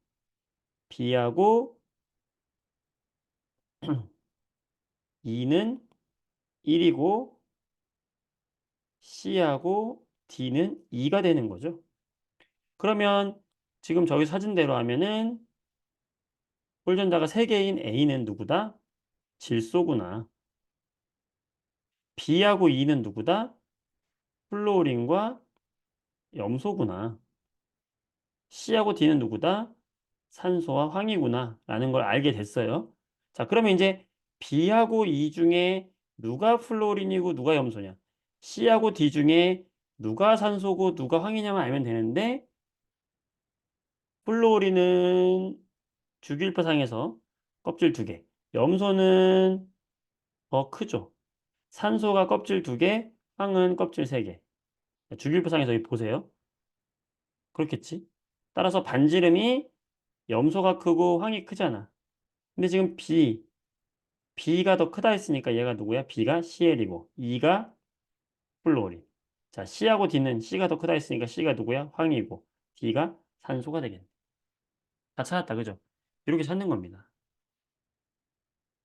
B하고 2는 1이고 C하고 D는 2가 되는 거죠. 그러면 지금 저기 사진대로 하면은 홀전자가 3개인 A는 누구다? 질소구나. B하고 E는 누구다? 플로린과 염소구나. C하고 D는 누구다? 산소와 황이구나. 라는 걸 알게 됐어요. 자, 그러면 이제 B하고 E 중에 누가 플로린이고 누가 염소냐? C하고 D 중에 누가 산소고 누가 황이냐만 알면 되는데 플로린은 주기율표상에서 껍질 2개. 염소는 더 크죠. 산소가 껍질 2개, 황은 껍질 3개. 주기율표상에서 여기 보세요. 그렇겠지? 따라서 반지름이 염소가 크고 황이 크잖아. 근데 지금 B가 더 크다 했으니까 얘가 누구야? B가 CL이고 E가 플로린. 자, C하고 D는 C가 더 크다 했으니까 C가 누구야? 황이고 D가 산소가 되겠네. 다 찾았다. 그죠? 이렇게 찾는 겁니다.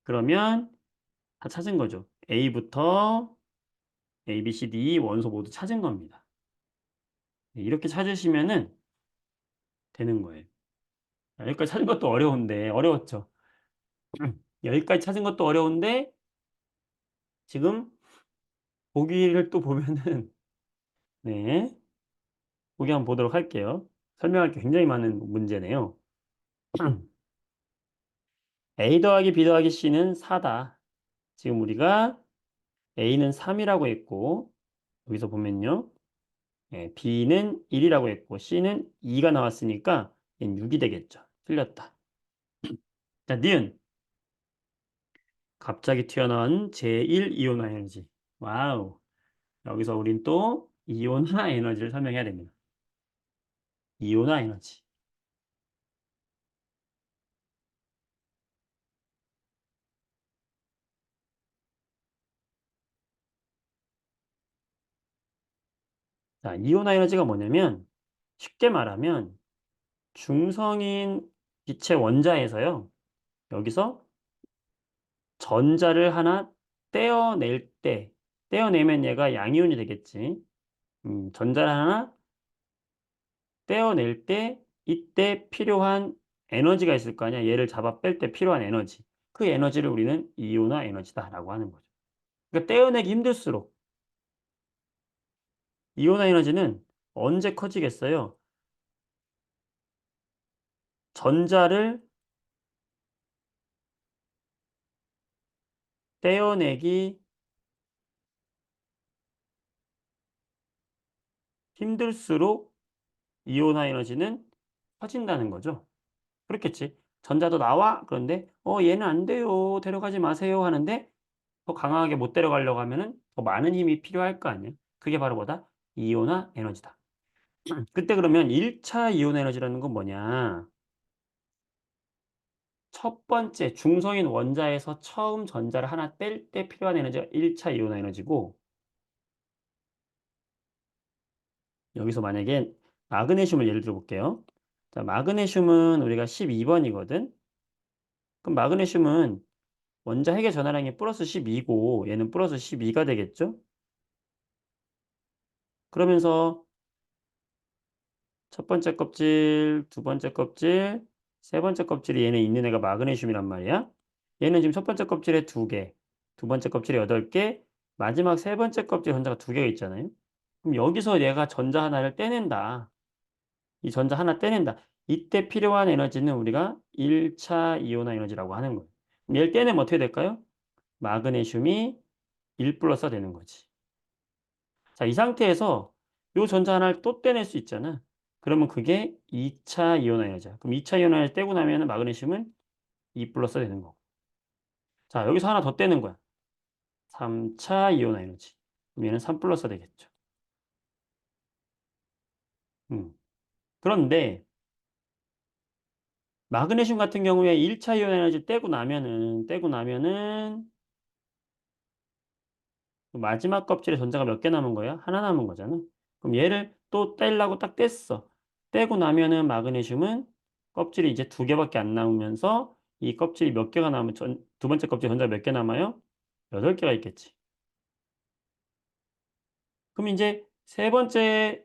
그러면 다 찾은 거죠. A부터 A, B, C, D 원소 모두 찾은 겁니다. 네, 이렇게 찾으시면은 되는 거예요. 자, 여기까지 찾은 것도 어려운데 어려웠죠. 여기까지 찾은 것도 어려운데 지금 보기를 또 보면은 네, 보기 한번 보도록 할게요. 설명할 게 굉장히 많은 문제네요. A 더하기 B 더하기 C는 4다. 지금 우리가 A는 3이라고 했고 여기서 보면요. B는 1이라고 했고 C는 2가 나왔으니까 얘는 6이 되겠죠. 틀렸다. 자, 니은. 갑자기 튀어나온 제1 이온화 에너지. 와우. 여기서 우린 또 이온화 에너지를 설명해야 됩니다. 이온화 에너지. 자, 이온화 에너지가 뭐냐면 쉽게 말하면 중성인 빛의 원자에서요. 여기서 전자를 하나 떼어낼 때, 떼어내면 얘가 양이온이 되겠지. 전자를 하나 떼어낼 때, 이때 필요한 에너지가 있을 거 아니야. 얘를 잡아 뺄 때 필요한 에너지. 그 에너지를 우리는 이온화 에너지다라고 하는 거죠. 그러니까 떼어내기 힘들수록 이온화 에너지는 언제 커지겠어요? 전자를 떼어내기 힘들수록 이온화 에너지는 커진다는 거죠. 그렇겠지. 전자도 나와. 그런데 얘는 안 돼요. 데려가지 마세요 하는데 더 강하게 못 데려가려고 하면은 더 많은 힘이 필요할 거 아니에요. 그게 바로 뭐다? 이온화 에너지다. 그때 그러면 1차 이온 에너지라는 건 뭐냐? 첫 번째 중성인 원자에서 처음 전자를 하나 뺄 때 필요한 에너지가 1차 이온 에너지고 여기서 만약에 마그네슘을 예를 들어 볼게요. 자, 마그네슘은 우리가 12번이거든. 그럼 마그네슘은 원자 핵의 전하량이 플러스 12고 얘는 플러스 12가 되겠죠? 그러면서 첫 번째 껍질, 두 번째 껍질, 세 번째 껍질이 얘는 있는 애가 마그네슘이란 말이야. 얘는 지금 첫 번째 껍질에 2개, 두 번째 껍질에 8개, 마지막 세 번째 껍질에 전자가 2개가 있잖아요. 그럼 여기서 얘가 전자 하나를 떼낸다. 이 전자 하나 떼낸다. 이때 필요한 에너지는 우리가 1차 이온화 에너지라고 하는 거예요. 그럼 얘를 떼내면 어떻게 될까요? 마그네슘이 1 플러스가 되는 거지. 자, 이 상태에서 요 전자 하나를 또 떼낼 수 있잖아. 그러면 그게 2차 이온화 에너지야. 그럼 2차 이온화 에너지 떼고 나면 마그네슘은 2 플러스 되는 거고. 자, 여기서 하나 더 떼는 거야. 3차 이온화 에너지. 그럼 얘는 3 플러스 되겠죠. 음. 그런데 마그네슘 같은 경우에 1차 이온 에너지 떼고 나면은 그 마지막 껍질에 전자가 몇 개 남은 거야? 하나 남은 거잖아. 그럼 얘를 또 떼려고 딱 뗐어. 떼고 나면은 마그네슘은 껍질이 이제 두 개밖에 안 남으면서 이 껍질이 몇 개가 남으면 두 번째 껍질 전자 몇 개 남아요? 8개가 있겠지. 그럼 이제 세 번째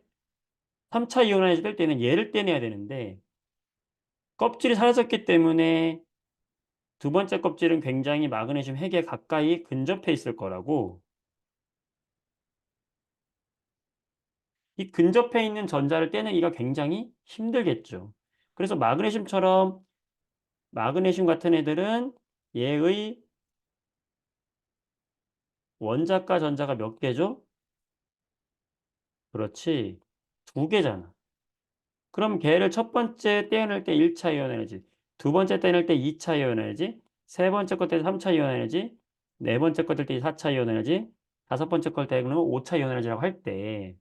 3차 이온화이저 될 때는 얘를 떼내야 되는데 껍질이 사라졌기 때문에 두 번째 껍질은 굉장히 마그네슘 핵에 가까이 근접해 있을 거라고 이 근접해 있는 전자를 떼내기가 굉장히 힘들겠죠. 그래서 마그네슘 같은 애들은 얘의 원자과 전자가 몇 개죠? 그렇지. 두 개잖아. 그럼 걔를 첫 번째 떼어낼 때 1차 이온 에너지, 두 번째 떼낼 때 2차 이온 에너지, 세 번째 거 뗄 때 3차 이온 에너지, 네 번째 거 뗄 때 4차 이온 에너지, 다섯 번째 걸 때는 5차 이온 에너지라고 할 때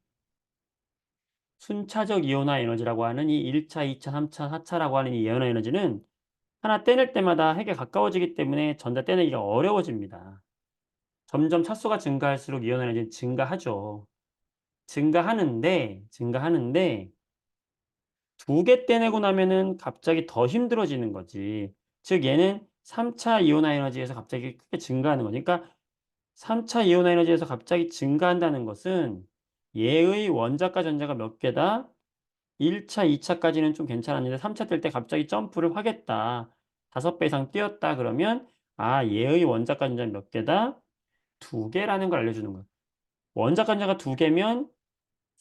순차적 이온화 에너지라고 하는 이 1차, 2차, 3차, 4차라고 하는 이 이온화 에너지는 하나 떼낼 때마다 핵에 가까워지기 때문에 전자 떼내기가 어려워집니다. 점점 차수가 증가할수록 이온 에너지는 증가하죠. 증가하는데 두 개 떼내고 나면은 갑자기 더 힘들어지는 거지. 즉 얘는 3차 이온화 에너지에서 갑자기 크게 증가하는 거지. 그러니까 3차 이온화 에너지에서 갑자기 증가한다는 것은 얘의 원자과 전자가 몇 개다? 1차, 2차까지는 좀 괜찮았는데 3차 뜰 때 갑자기 점프를 확 했다. 5배 이상 뛰었다 그러면 아 얘의 원자과 전자는 몇 개다? 두 개라는 걸 알려주는 거야. 원자과 전자가 두 개면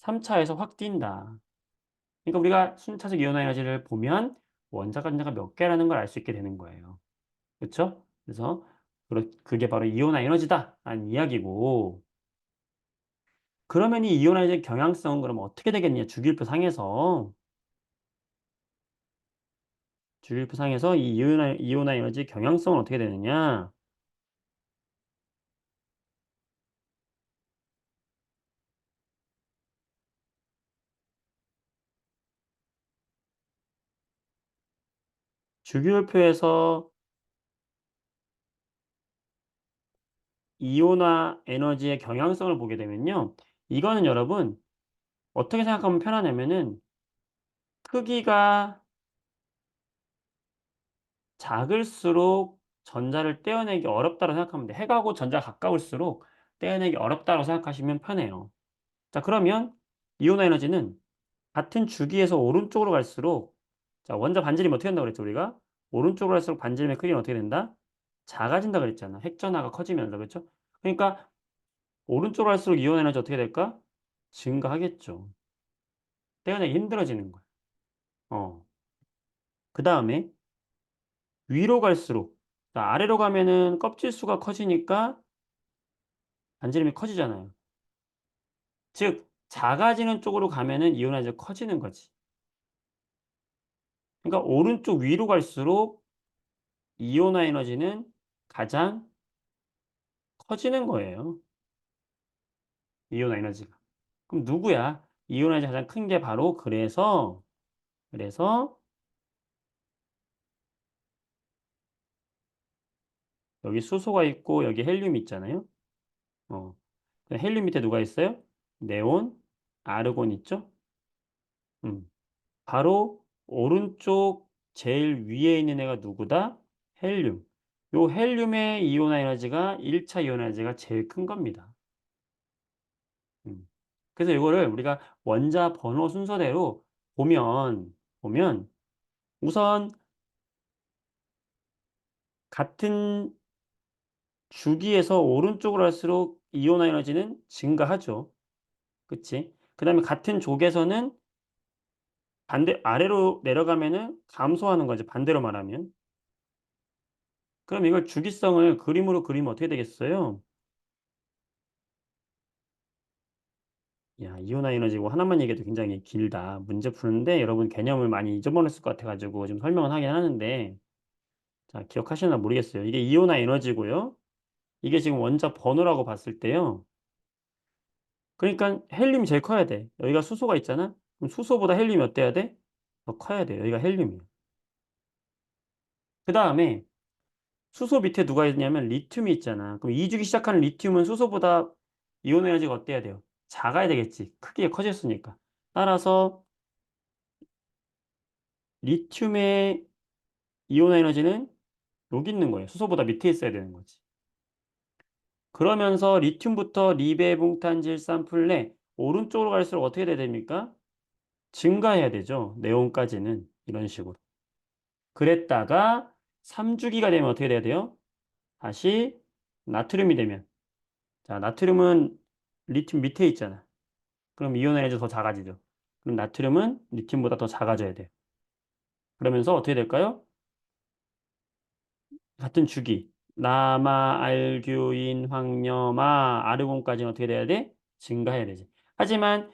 3차에서 확 뛴다. 그러니까 우리가 순차적 이온화 에너지를 보면 원자과 전자가 몇 개라는 걸 알 수 있게 되는 거예요. 그쵸? 그래서 그게 바로 이온화 에너지다라는 이야기고 그러면 이 이온화 에너지의 경향성은 그럼 어떻게 되겠냐? 주기율표 상에서 이 이온화 에너지 경향성은 어떻게 되느냐? 주기율표에서 이온화 에너지의 경향성을 보게 되면요. 이거는 여러분 어떻게 생각하면 편하냐면은 크기가 작을수록 전자를 떼어내기 어렵다고 생각하면 돼. 핵하고 전자가 가까울수록 떼어내기 어렵다고 생각하시면 편해요. 자, 그러면 이온화 에너지는 같은 주기에서 오른쪽으로 갈수록 자, 원자 반지름이 어떻게 된다고 그랬죠, 우리가? 오른쪽으로 갈수록 반지름의 크기는 어떻게 된다? 작아진다 그랬잖아. 핵전하가 커지면서. 그렇죠? 그러니까 오른쪽으로 갈수록 이온 에너지 어떻게 될까? 증가하겠죠. 떼어내기 힘들어지는 거야. 어. 그다음에 위로 갈수록 자, 아래로 가면은 껍질 수가 커지니까 반지름이 커지잖아요. 즉 작아지는 쪽으로 가면은 이온 에너지가 커지는 거지. 그러니까 오른쪽 위로 갈수록 이온화 에너지는 가장 커지는 거예요. 이온화 에너지가. 그럼 누구야? 이온화 에너지가 가장 큰 게 바로 그래서 여기 수소가 있고 여기 헬륨이 있잖아요. 어. 헬륨 밑에 누가 있어요? 네온, 아르곤 있죠? 음. 바로 오른쪽 제일 위에 있는 애가 누구다? 헬륨. 요 헬륨의 이온화 에너지가 1차 이온화 에너지가 제일 큰 겁니다. 음. 그래서 이거를 우리가 원자 번호 순서대로 보면 우선 같은 주기에서 오른쪽으로 갈수록 이온화 에너지는 증가하죠. 그치? 그다음에 같은 족에서는 반대 아래로 내려가면은 감소하는 거죠, 반대로 말하면. 그럼 이걸 주기성을 그림으로 그리면 어떻게 되겠어요? 야, 이온화 에너지고 하나만 얘기해도 굉장히 길다. 문제 푸는데 여러분 개념을 많이 잊어버렸을 것 같아 가지고 좀 설명은 하긴 하는데 자, 기억하시나 모르겠어요. 이게 이온화 에너지고요. 이게 지금 원자 번호라고 봤을 때요. 그러니까 헬륨이 제일 커야 돼. 여기가 수소가 있잖아. 그럼 수소보다 헬륨이 어때야 돼? 더 커야 돼요. 여기가 헬륨이에요. 그다음에 수소 밑에 누가 있냐면 리튬이 있잖아. 그럼 2주기 시작하는 리튬은 수소보다 이온 에너지가 어때야 돼요? 작아야 되겠지. 크게 커졌으니까. 따라서 리튬의 이온 에너지는 여기 있는 거예요. 수소보다 밑에 있어야 되는 거지. 그러면서 리튬부터 리베붕탄질산플레 오른쪽으로 갈수록 어떻게 돼야 됩니까? 증가해야 되죠. 네온까지는 이런 식으로. 그랬다가 3주기가 되면 어떻게 돼야 돼요? 다시 나트륨이 되면. 자, 나트륨은 리튬 밑에 있잖아. 그럼 이온 에너지 더 작아지죠. 그럼 나트륨은 리튬보다 더 작아져야 돼요. 그러면서 어떻게 될까요? 같은 주기. 라마, 알규인, 황염화, 아르곤까지는 어떻게 돼야 돼? 증가해야 되지. 하지만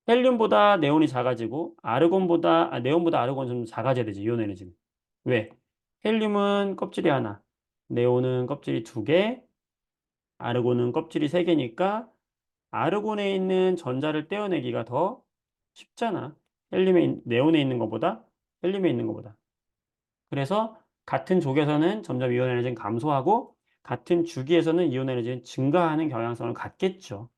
헬륨보다 네온이 작아지고 네온보다 아르곤은 좀 작아져야 되지. 이온 에너지는. 왜? 헬륨은 껍질이 하나, 네온은 껍질이 두 개, 아르곤은 껍질이 세 개니까 아르곤에 있는 전자를 떼어내기가 더 쉽잖아. 네온에 있는 것보다 헬륨에 있는 것보다. 그래서 같은 족에서는 점점 이온 에너지는 감소하고 같은 주기에서는 이온 에너지는 증가하는 경향성을 갖겠죠.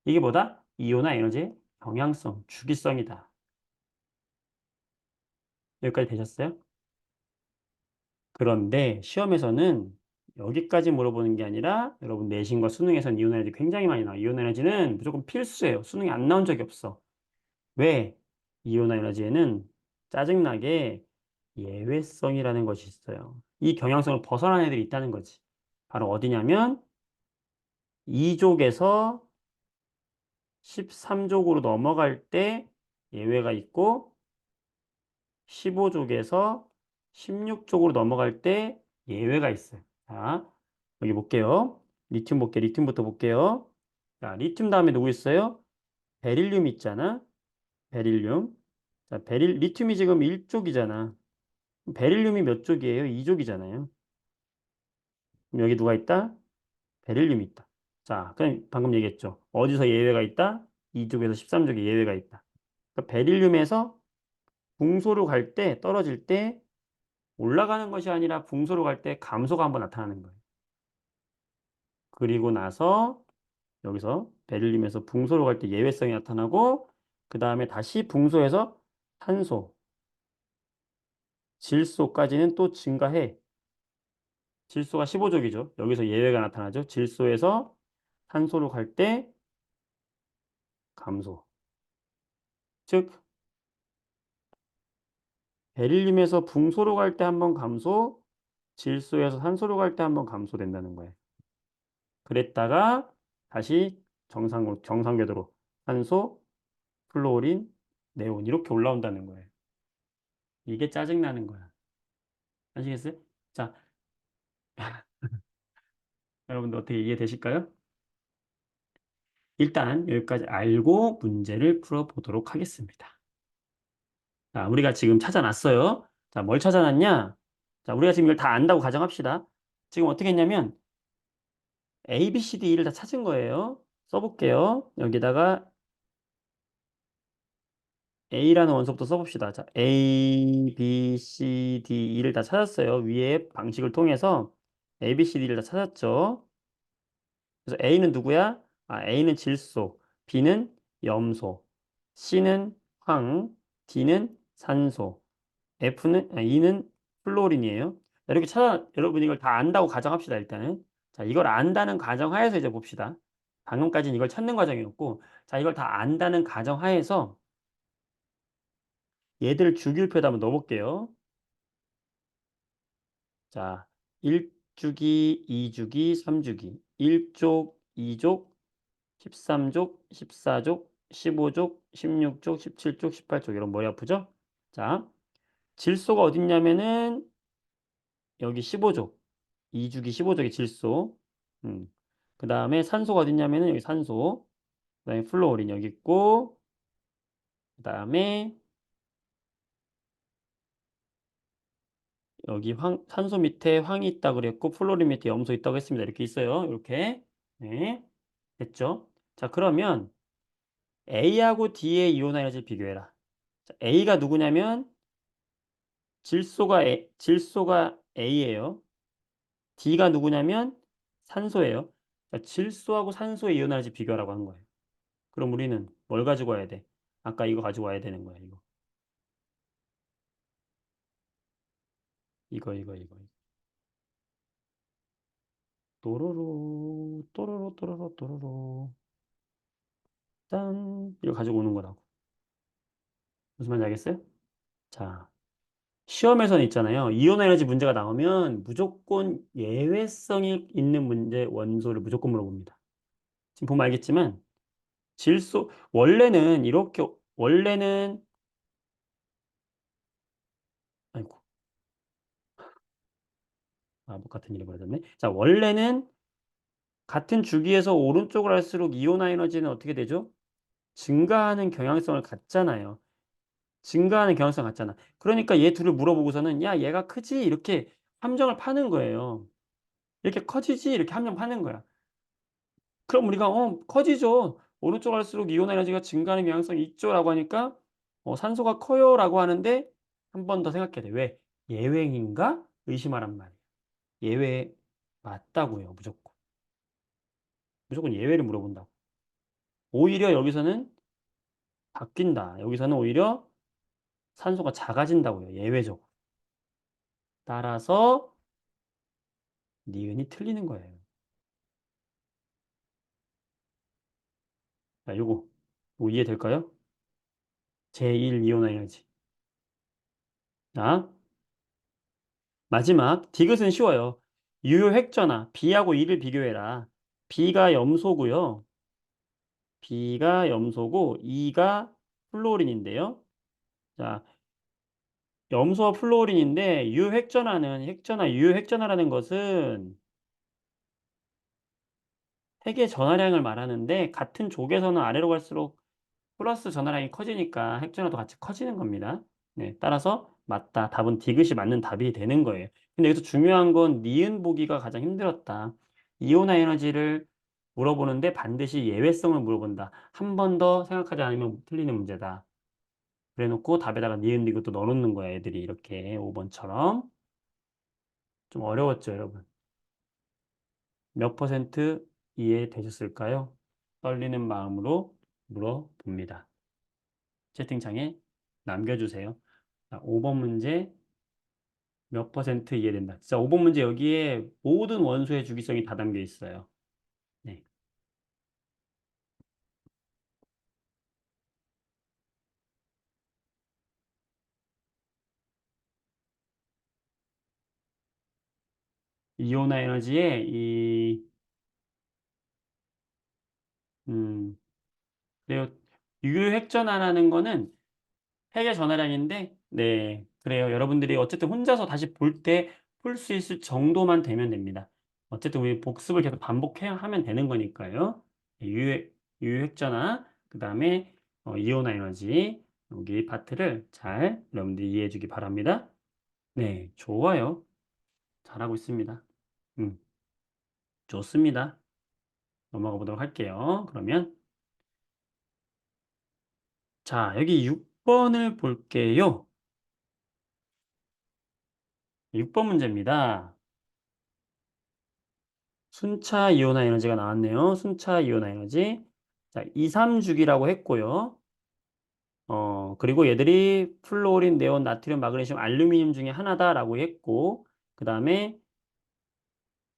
이게 뭐다? 이온화 에너지의 경향성, 주기성이다. 여기까지 되셨어요? 그런데 시험에서는 여기까지 물어보는 게 아니라 여러분 내신과 수능에서는 이온 에너지 굉장히 많이 나와요. 이온 에너지는 무조건 필수예요. 수능에 안 나온 적이 없어. 왜? 이온화 에너지에는 짜증나게 예외성이라는 것이 있어요. 이 경향성을 벗어난 애들이 있다는 거지. 바로 어디냐면 2족에서 13족으로 넘어갈 때 예외가 있고 15족에서 16족으로 넘어갈 때 예외가 있어요. 자, 여기 볼게요. 리튬 볼게요. 리튬부터 볼게요. 자, 리튬 다음에 누구 있어요? 베릴륨 있잖아. 베릴륨. 자, 리튬이 지금 1족이잖아. 베릴륨이 몇 족이에요? 2족이잖아요. 그럼 여기 누가 있다? 베릴륨이 있다. 자, 그럼 방금 얘기했죠. 어디서 예외가 있다? 2족에서 13족에 예외가 있다. 그러니까 베릴륨에서 붕소로 갈 때, 떨어질 때 올라가는 것이 아니라 붕소로 갈 때 감소가 한번 나타나는 거예요. 그리고 나서 여기서 베릴륨에서 붕소로 갈 때 예외성이 나타나고 그 다음에 다시 붕소에서 탄소, 질소까지는 또 증가해. 질소가 15족이죠. 여기서 예외가 나타나죠. 질소에서 탄소로 갈 때 감소. 즉 베릴륨에서 붕소로 갈 때 한번 감소, 질소에서 산소로 갈 때 한번 감소된다는 거예요. 그랬다가 다시 정상 궤도로 산소, 플로린, 네온 이렇게 올라온다는 거예요. 이게 짜증나는 거야. 아시겠어요? 자, 여러분들 어떻게 이해되실까요? 일단 여기까지 알고 문제를 풀어보도록 하겠습니다. 자, 우리가 지금 찾아놨어요. 자, 뭘 찾아놨냐? 자, 우리가 지금 이걸 다 안다고 가정합시다. 지금 어떻게 했냐면 A, B, C, D를 다 찾은 거예요. 써볼게요. 여기다가 A라는 원소부터 써봅시다. 자, A, B, C, D, E를 다 찾았어요. 위에 방식을 통해서 A, B, C, D를 다 찾았죠. 그래서 A는 누구야? 아, A는 질소, B는 염소, C는 황, D는 산소, E는 플로린이에요. 이렇게 여러분 이걸 다 안다고 가정합시다, 일단은. 자, 이걸 안다는 가정하에서 이제 봅시다. 방금까지는 이걸 찾는 과정이었고, 자, 이걸 다 안다는 가정하에서 얘들을 주기율표에다 한번 넣어볼게요. 자, 1주기, 2주기, 3주기. 1족, 2족, 13족, 14족, 15족, 16족, 17족, 18족. 이런 머리 아프죠? 자, 질소가 어딨냐면은 여기 15족. 2주기 15족의 질소. 음. 그 다음에 산소가 어딨냐면은 여기 산소. 그 다음에 플로어린 여기 있고. 그 다음에 여기 산소 밑에 황이 있다고 그랬고, 플로린 밑에 염소 있다고 했습니다. 이렇게 있어요. 이렇게. 네. 됐죠? 자, 그러면 A하고 D의 이온 에너지를 비교해라. 자, A가 누구냐면 질소가 A예요. D가 누구냐면 산소예요. 자, 질소하고 산소의 이온 에너지 비교하라고 한 거예요. 그럼 우리는 뭘 가지고 와야 돼? 아까 이거 가지고 와야 되는 거야, 이거. 이거. 또로로, 또로로, 또로로, 또로로. 짠. 이거 가지고 오는 거라고. 무슨 말인지 알겠어요? 자, 시험에서는 있잖아요. 이온 에너지 문제가 나오면 무조건 예외성이 있는 문제 원소를 무조건 물어봅니다. 지금 보면 알겠지만 질소 원래는 이렇게 원래는 아이고 뭐 같은 일이 벌어졌네. 자, 원래는 같은 주기에서 오른쪽으로 할수록 이온 에너지는 어떻게 되죠? 증가하는 경향성을 갖잖아요. 증가하는 경향성 같잖아. 그러니까 얘 둘을 물어보고서는 "야 얘가 크지?" 이렇게 함정을 파는 거예요. "이렇게 커지지?" 이렇게 함정 파는 거야. 그럼 우리가 커지죠. 오른쪽 갈수록 이온 에너지가 증가하는 경향성이 있죠."라고 하니까 "산소가 커요."라고 하는데 한 번 더 생각해야 돼. 왜? 예외인가? 의심하란 말이에요. 예외 맞다고요 무조건. 무조건 예외를 물어본다고. 오히려 여기서는 바뀐다. 여기서는 오히려 산소가 작아진다고요 예외적으로. 따라서 니은이 틀리는 거예요. 자, 요거 이해될까요? 제1 이온 에너지. 자, 마지막 디귿은 쉬워요. 유효 획전화 B하고 E를 비교해라. B가 염소고요. B가 염소고 E가 플루오린인데요. 자, 염소와 플루오린인데 유효 획전화라는 것은 핵의 전하량을 말하는데 같은 족에서는 아래로 갈수록 플러스 전하량이 커지니까 핵전화도 같이 커지는 겁니다. 네, 따라서 맞다. 답은 디귿이 맞는 답이 되는 거예요. 근데 여기서 중요한 건 니은 보기가 가장 힘들었다. 이온화 에너지를 물어보는데 반드시 예외성을 물어본다. 한 번 더 생각하지 않으면 틀리는 문제다. 그래 놓고 답에다가 니은 디귿도 넣어 놓는 거야, 애들이 이렇게 5번처럼. 좀 어려웠죠, 여러분? 몇 퍼센트 이해되셨을까요? 떨리는 마음으로 물어봅니다. 채팅창에 남겨주세요. 자, 5번 문제 몇 퍼센트 이해된다. 진짜 5번 문제 여기에 모든 원소의 주기성이 다 담겨 있어요. 네. 이온화 에너지의 음, 그래요. 유효핵전화라는 거는 핵의 전하량인데, 네. 그래요. 여러분들이 어쨌든 혼자서 다시 볼 때 풀 수 있을 정도만 되면 됩니다. 어쨌든 우리 복습을 계속 반복해야 하면 되는 거니까요. 유효핵전화, 그 다음에 이온화 에너지, 여기 파트를 잘 여러분들이 이해해 주기 바랍니다. 네, 좋아요. 잘하고 있습니다. 음, 좋습니다. 넘어가 보도록 할게요. 그러면 자, 여기 6번을 볼게요. 6번 문제입니다. 순차 이온화 에너지가 나왔네요. 순차 이온화 에너지. 자, 2, 3주기라고 했고요. 그리고 얘들이 플루오린, 네온, 나트륨, 마그네슘, 알루미늄 중에 하나다라고 했고, 그 다음에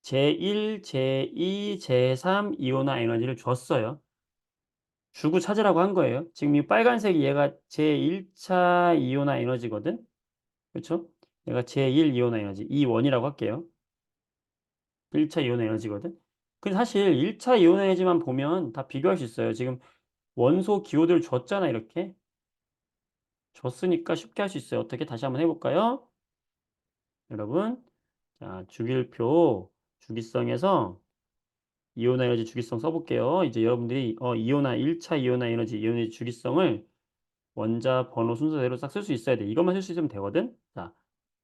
제1, 제2, 제3 이온화 에너지를 줬어요. 주고 찾으라고 한 거예요. 지금 이 빨간색이 얘가 제1차 이온화 에너지거든. 그렇죠? 얘가 제1 이온화 에너지, E1이라고 할게요. 1차 이온화 에너지거든. 근데 사실 1차 이온화 에너지만 보면 다 비교할 수 있어요. 지금 원소 기호들 줬잖아, 이렇게. 줬으니까 쉽게 할 수 있어요. 어떻게? 다시 한번 해볼까요? 여러분. 자, 주기율표, 주기성에서 이온화 에너지 주기성 써볼게요. 이제 여러분들이 이온화 1차 이온화 에너지 주기성을 원자 번호 순서대로 싹 쓸 수 있어야 돼. 이것만 쓸 수 있으면 되거든. 자,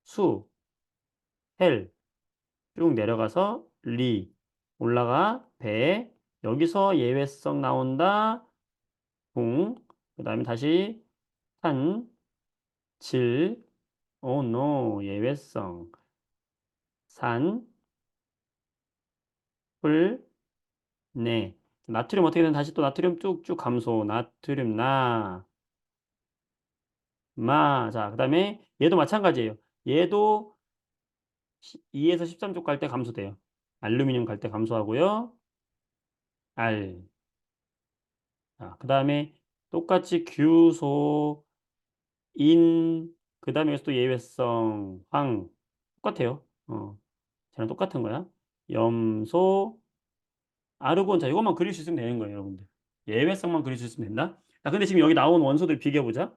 수, 헬, 쭉 내려가서 리, 올라가 배, 여기서 예외성 나온다. 붕, 그 다음에 다시 탄, 질, 노, 예외성, 산, 뿔, 네. 나트륨 어떻게 되는 다시 또 나트륨 쭉쭉 감소. 나트륨 나, 마. 자, 그 다음에 얘도 마찬가지예요. 얘도 2에서 13쪽 갈 때 감소돼요. 알루미늄 갈 때 감소하고요. 알. 자, 그다음에 똑같이 규소, 인, 그다음에 여기서 또 예외성, 황. 똑같아요. 쟤랑 똑같은 거야. 염소, 아르곤. 자, 이것만 그릴 수 있으면 되는 거예요, 여러분들. 예외성만 그릴 수 있으면 된다. 자, 근데 지금 여기 나온 원소들 비교해 보자.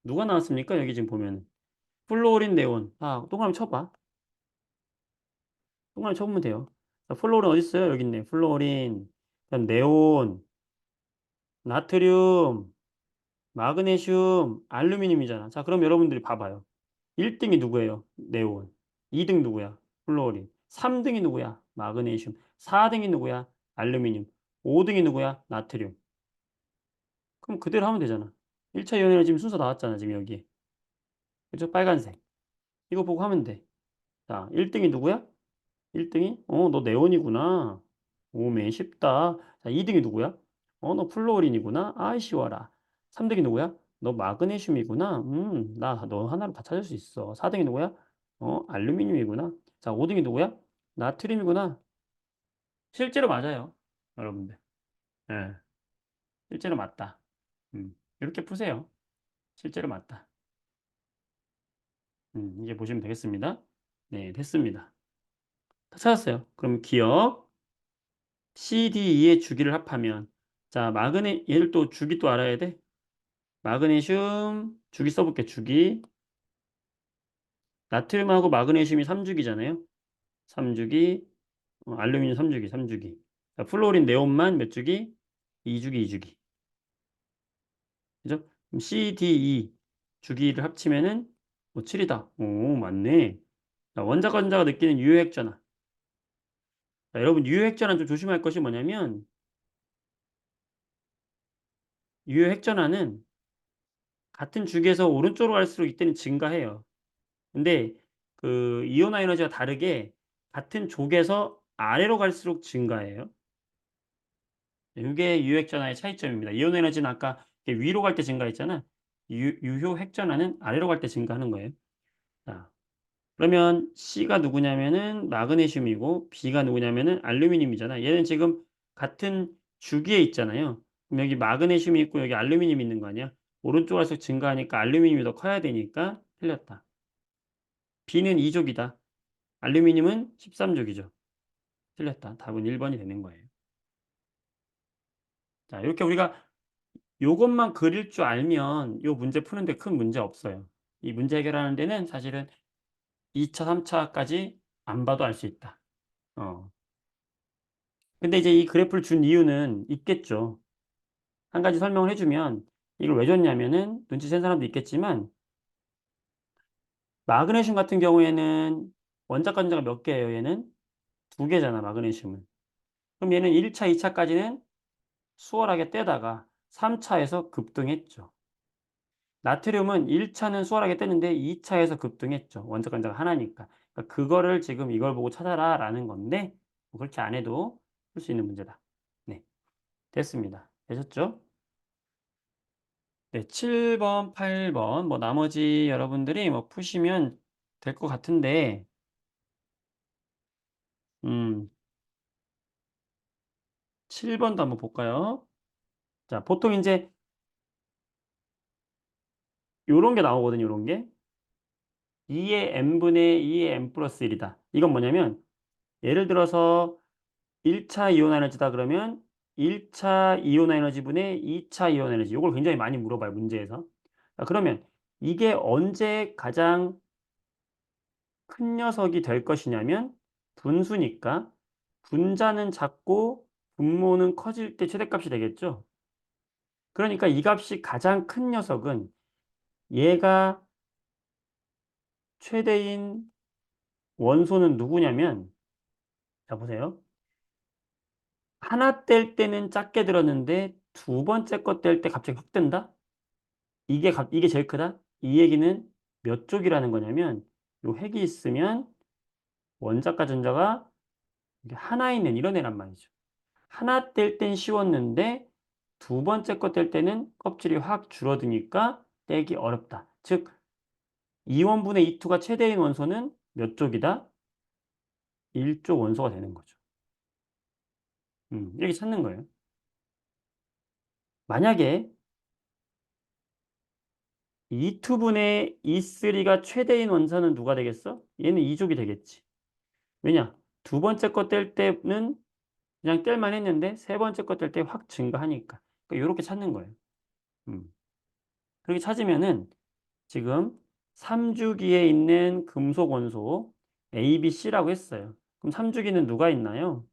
누가 나왔습니까? 여기 지금 보면 플로린, 네온. 아, 동그라미 쳐봐. 동그라미 쳐보면 돼요. 자, 플로린 어디 있어요? 여기 있네. 플로린, 그다음 네온, 나트륨, 마그네슘, 알루미늄이잖아. 자, 그럼 여러분들이 봐봐요. 1등이 누구예요? 네온. 2등 누구야? 플로린. 3등이 누구야? 마그네슘. 4등이 누구야? 알루미늄. 5등이 누구야? 나트륨. 그럼 그대로 하면 되잖아. 1차 이온에는 지금 순서 나왔잖아, 지금 여기. 그죠? 빨간색. 이거 보고 하면 돼. 자, 1등이 누구야? 1등이? 너 네온이구나. 오메, 쉽다. 자, 2등이 누구야? 너 플로린이구나. 아이, 쉬워라. 3등이 누구야? 너 마그네슘이구나. 너 하나로 다 찾을 수 있어. 4등이 누구야? 알루미늄이구나. 자, 5등이 누구야? 나트륨이구나. 실제로 맞아요. 여러분들. 예, 실제로 맞다. 이렇게 푸세요. 실제로 맞다. 이제 보시면 되겠습니다. 네, 됐습니다. 다 찾았어요. 그럼 기억. CDE의 주기를 합하면 자, 얘를 또 주기 또 알아야 돼. 마그네슘 주기 써볼게. 주기. 나트륨하고 마그네슘이 3주기잖아요. 3주기. 알루미늄 3주기, 3주기. 자, 플로린, 네온만 몇 주기? 2주기, 2주기. 그죠? 그럼 CDE 주기를 합치면은 7이다. 오, 맞네. 자, 원자가 느끼는 유효핵전환. 자, 여러분 유효핵전환 좀 조심할 것이 뭐냐면 유효핵전환은 같은 주기에서 오른쪽으로 갈수록 이때는 증가해요. 근데 그 이온화 에너지가 다르게 같은 족에서 아래로 갈수록 증가해요. 이게 유효 핵전화의 차이점입니다. 이온 에너지는 아까 위로 갈 때 증가했잖아. 유효 핵전화는 아래로 갈 때 증가하는 거예요. 자, 그러면 C가 누구냐면은 마그네슘이고 B가 누구냐면은 알루미늄이잖아. 얘는 지금 같은 주기에 있잖아요. 그럼 여기 마그네슘이 있고 여기 알루미늄이 있는 거 아니야? 오른쪽 갈수록 증가하니까 알루미늄이 더 커야 되니까 틀렸다. B는 2족이다. 알루미늄은 13족이죠. 틀렸다. 답은 1번이 되는 거예요. 자, 이렇게 우리가 요것만 그릴 줄 알면 요 문제 푸는데 큰 문제 없어요. 이 문제 해결하는 데는 사실은 2차, 3차까지 안 봐도 알 수 있다. 어. 근데 이제 이 그래프를 준 이유는 있겠죠. 한 가지 설명을 해주면 이걸 왜 줬냐면은 눈치챈 사람도 있겠지만 마그네슘 같은 경우에는 원자가 몇 개예요, 얘는? 2개잖아, 마그네슘은. 그럼 얘는 1차, 2차까지는 수월하게 떼다가 3차에서 급등했죠. 나트륨은 1차는 수월하게 떼는데 2차에서 급등했죠. 원자 간자가 하나니까. 그러니까 그거를 지금 이걸 보고 찾아라 라는 건데 뭐 그렇게 안 해도 풀 수 있는 문제다. 네, 됐습니다. 되셨죠? 네, 7번, 8번 뭐 나머지 여러분들이 뭐 푸시면 될 것 같은데 음, 7번도 한번 볼까요? 자, 보통 이제 요런 게 나오거든요. 요런 게 2의 n분의 2의 n 플러스 1이다. 이건 뭐냐면 예를 들어서 1차 이온 에너지다 그러면 1차 이온 에너지분의 2차 이온 에너지. 이걸 굉장히 많이 물어봐요, 문제에서. 자, 그러면 이게 언제 가장 큰 녀석이 될 것이냐면 분수니까 분자는 작고 분모는 커질 때 최대값이 되겠죠. 그러니까 이 값이 가장 큰 녀석은 얘가 최대인 원소는 누구냐면 자 보세요. 하나 뗄 때는 작게 들었는데 두 번째 거 뗄 때 갑자기 확 뜬다? 이게 제일 크다? 이 얘기는 몇 쪽이라는 거냐면 요 핵이 있으면 원자과 전자가 이게 하나 있는 이런 애란 말이죠. 하나 뗄 땐 쉬웠는데 두 번째 거 뗄 때는 껍질이 확 줄어드니까 떼기 어렵다. 즉 이원분의 이투가 최대인 원소는 몇 쪽이다? 일족 원소가 되는 거죠. 이렇게 찾는 거예요. 만약에 E2분의 E3가 최대인 원소는 누가 되겠어? 얘는 2족이 되겠지. 왜냐? 두 번째 거 뗄 때는 그냥 뗄만 했는데 세 번째 거 뗄 때 확 증가하니까. 그러니까 요렇게 찾는 거예요. 음. 그렇게 찾으면은 지금 3주기에 있는 금속 원소 A, B, C라고 했어요. 그럼 3주기는 누가 있나요?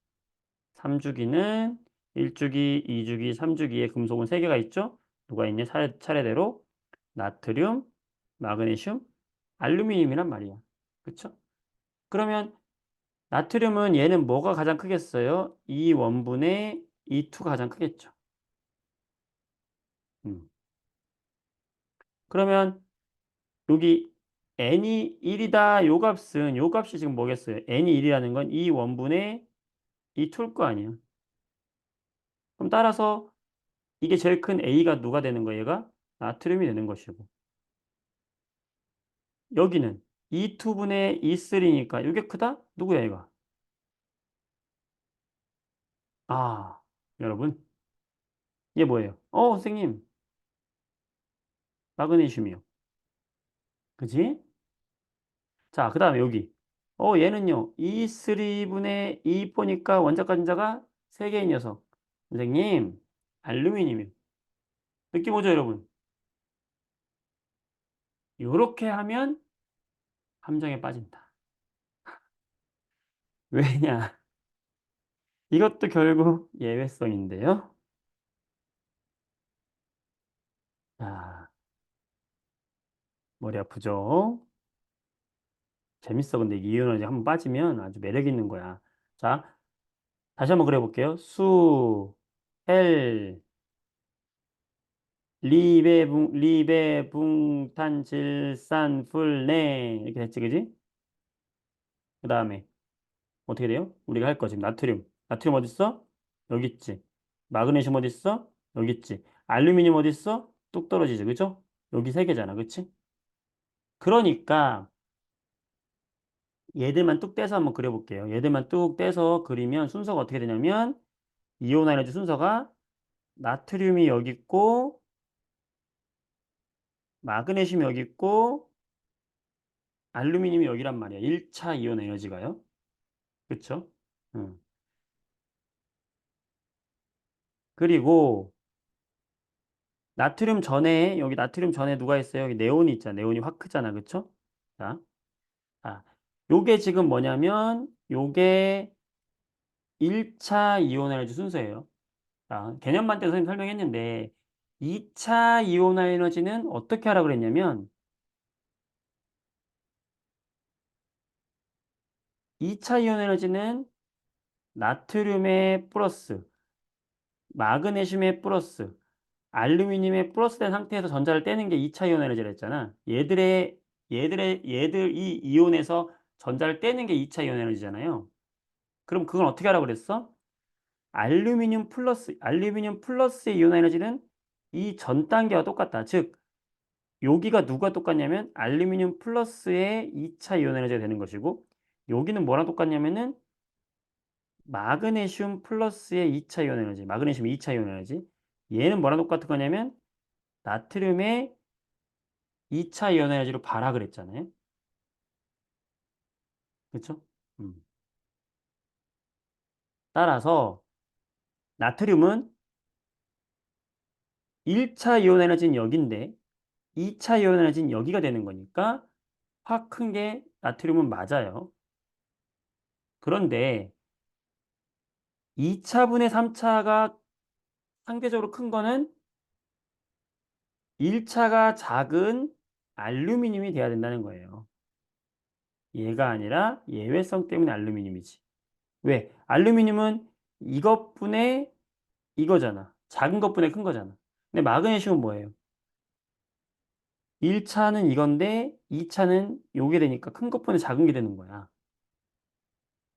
3주기는 1주기, 2주기, 3주기에 금속은 3개가 있죠? 누가 있냐? 차례대로 나트륨, 마그네슘, 알루미늄이란 말이야. 그쵸? 그러면 나트륨은 얘는 뭐가 가장 크겠어요? E1분의 E2가 가장 크겠죠. 음. 그러면 여기 n이 1이다 요 값은 요 값이 지금 뭐겠어요? n이 1이라는 건 E1분의 E2일 거 아니야. 그럼 따라서 이게 제일 큰 A가 누가 되는 거예요? 얘가 나트륨이 되는 것이고. 여기는 E2분의 E3니까 이게 크다? 누구야 얘가? 아, 여러분. 얘 뭐예요? 선생님. 마그네슘이요. 그지? 자, 그 다음에 여기. 얘는요. E3분의 E4니까 원자과 전자가 3개인 녀석. 선생님, 알루미늄이요. 느낌 오죠, 여러분? 요렇게 하면 함정에 빠진다. 왜냐? 이것도 결국 예외성인데요. 자, 머리 아프죠? 재밌어. 근데 이윤을 한번 빠지면 아주 매력 있는 거야. 자, 다시 한번 그려볼게요. 수, 헬, 리베붕, 탄, 질산, 풀, 네. 이렇게 됐지, 그지? 그 다음에 어떻게 돼요? 우리가 할 거 지금 나트륨. 나트륨 어디 있어? 여기 있지. 마그네슘 어디 있어? 여기 있지. 알루미늄 어디 있어? 뚝 떨어지지, 그죠? 여기 세 개잖아, 그치? 그러니까 얘들만 뚝 떼서 한번 그려볼게요. 얘들만 뚝 떼서 그리면 순서가 어떻게 되냐면 이온 에너지 순서가 나트륨이 여기 있고 마그네슘이 여기 있고 알루미늄이 여기란 말이야. 1차 이온 에너지가요. 그쵸? 응. 그리고 나트륨 전에 여기 나트륨 전에 누가 있어요? 여기 네온이 있잖아. 네온이 확 크잖아. 그쵸? 자, 요게 지금 뭐냐면 요게 1차 이온 에너지 순서예요. 자, 개념만 때 선생님 설명했는데 2차 이온 에너지는 어떻게 하라고 그랬냐면 2차 이온 에너지는 나트륨의 플러스, 마그네슘의 플러스, 알루미늄의 플러스 된 상태에서 전자를 떼는 게 2차 이온 에너지라 했잖아. 얘들 이 이온에서 전자를 떼는 게 2차 이온 에너지잖아요. 그럼 그건 어떻게 하라고 그랬어? 알루미늄 플러스의 이온 에너지는 이 전 단계와 똑같다. 즉, 여기가 누가 똑같냐면 알루미늄 플러스의 2차 이온 에너지가 되는 것이고 여기는 뭐랑 똑같냐면은 마그네슘 플러스의 2차 이온 에너지, 마그네슘 2차 이온 에너지. 얘는 뭐랑 똑같은 거냐면 나트륨의 2차 이온 에너지로 봐라 그랬잖아요. 그렇죠? 음. 따라서 나트륨은 1차 이온 에너지는 여기인데 2차 이온 에너지는 여기가 되는 거니까 확 큰 게 나트륨은 맞아요. 그런데 2차분의 3차가 상대적으로 큰 거는 1차가 작은 알루미늄이 돼야 된다는 거예요. 얘가 아니라 예외성 때문에 알루미늄이지. 왜? 알루미늄은 이것분의 이거잖아. 작은 것분의 큰 거잖아. 근데 마그네슘은 뭐예요? 1차는 이건데 2차는 요게 되니까 큰 것분의 작은 게 되는 거야.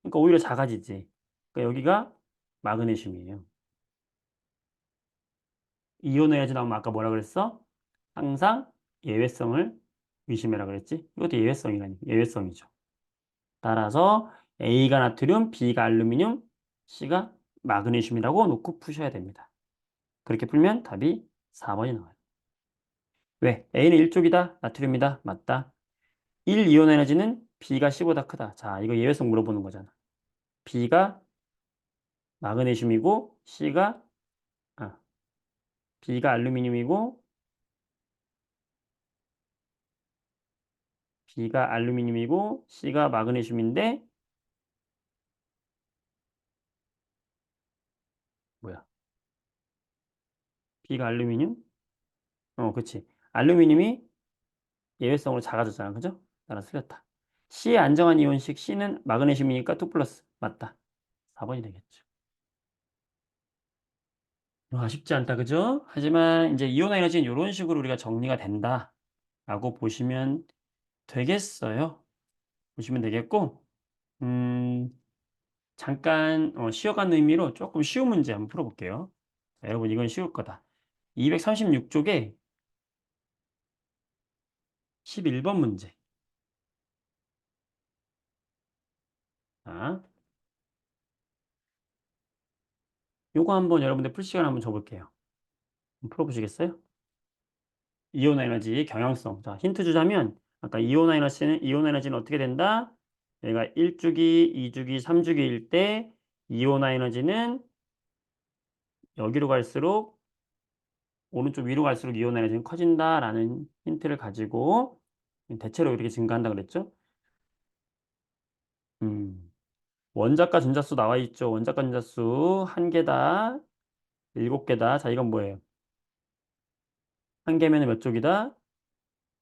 그러니까 오히려 작아지지. 그러니까 여기가 마그네슘이에요. 이온 에너지 나오면 아까 뭐라 그랬어? 항상 예외성을 의심해라 그랬지? 이것도 예외성이라니. 예외성이죠. 따라서 A가 나트륨, B가 알루미늄, C가 마그네슘이라고 놓고 푸셔야 됩니다. 그렇게 풀면 답이 4번이 나와요. 왜? A는 1쪽이다. 나트륨이다. 맞다. 1 이온 에너지는 B가 C보다 크다. 자, 이거 예외성 물어보는 거잖아. B가 마그네슘이고 아, B가 알루미늄이고 B가 알루미늄이고 C가 마그네슘인데 뭐야? B가 알루미늄? 그치. 알루미늄이 예외성으로 작아졌잖아. 그죠? 따라 틀렸다. C의 안정한 이온식 C는 마그네슘이니까 2 플러스. 맞다. 4번이 되겠죠. 쉽지 않다. 그죠? 하지만 이제 이온 에너지는 이런 식으로 우리가 정리가 된다라고 보시면 되겠어요. 보시면 되겠고, 음, 잠깐 쉬어가는 의미로 조금 쉬운 문제 한번 풀어볼게요. 자, 여러분 이건 쉬울 거다. 236쪽에 11번 문제. 자, 요거 한번 여러분들 풀 시간 한번 줘볼게요. 풀어보시겠어요? 이온 에너지 경향성. 자, 힌트 주자면 아까 이온 에너지는 어떻게 된다? 얘가 1주기, 2주기, 3주기일 때 이온 에너지는 여기로 갈수록 오른쪽 위로 갈수록 이온 에너지는 커진다라는 힌트를 가지고 대체로 이렇게 증가한다 그랬죠? 음. 원자과 전자수 나와 있죠. 원자과 전자수 한 개다, 7개다. 자, 이건 뭐예요? 한 개면은 몇 쪽이다?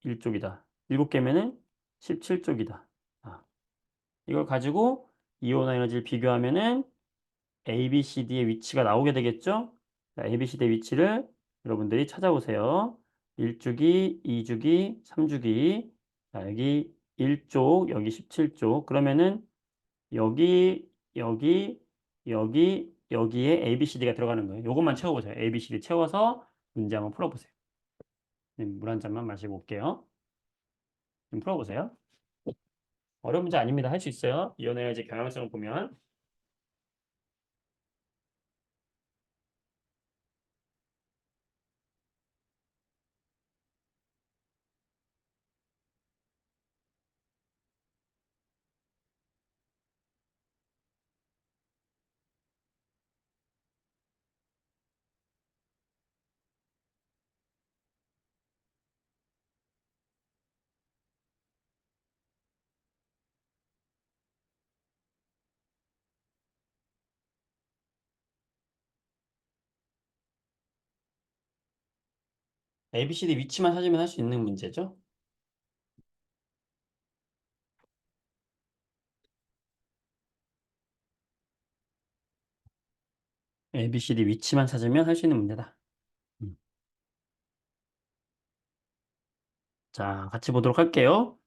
1쪽이다. 7개면은 17쪽이다. 아, 이걸 가지고 이온 에너지를 비교하면은 A, B, C, D의 위치가 나오게 되겠죠? 자, A, B, C, D의 위치를 여러분들이 찾아보세요. 1주기, 2주기, 3주기. 자, 여기 1쪽, 여기 17쪽. 그러면은 여기, 여기, 여기에 A, B, C, D가 들어가는 거예요. 요것만 채워보세요. A, B, C, D 채워서 문제 한번 풀어보세요. 물 한 잔만 마시고 올게요. 좀 풀어보세요. 어려운 문제 아닙니다. 할 수 있어요. 이온 에너지 경향성을 보면. A, B, C, D 위치만 찾으면 할 수 있는 문제죠. A, B, C, D 위치만 찾으면 할 수 있는 문제다. 음. 자, 같이 보도록 할게요.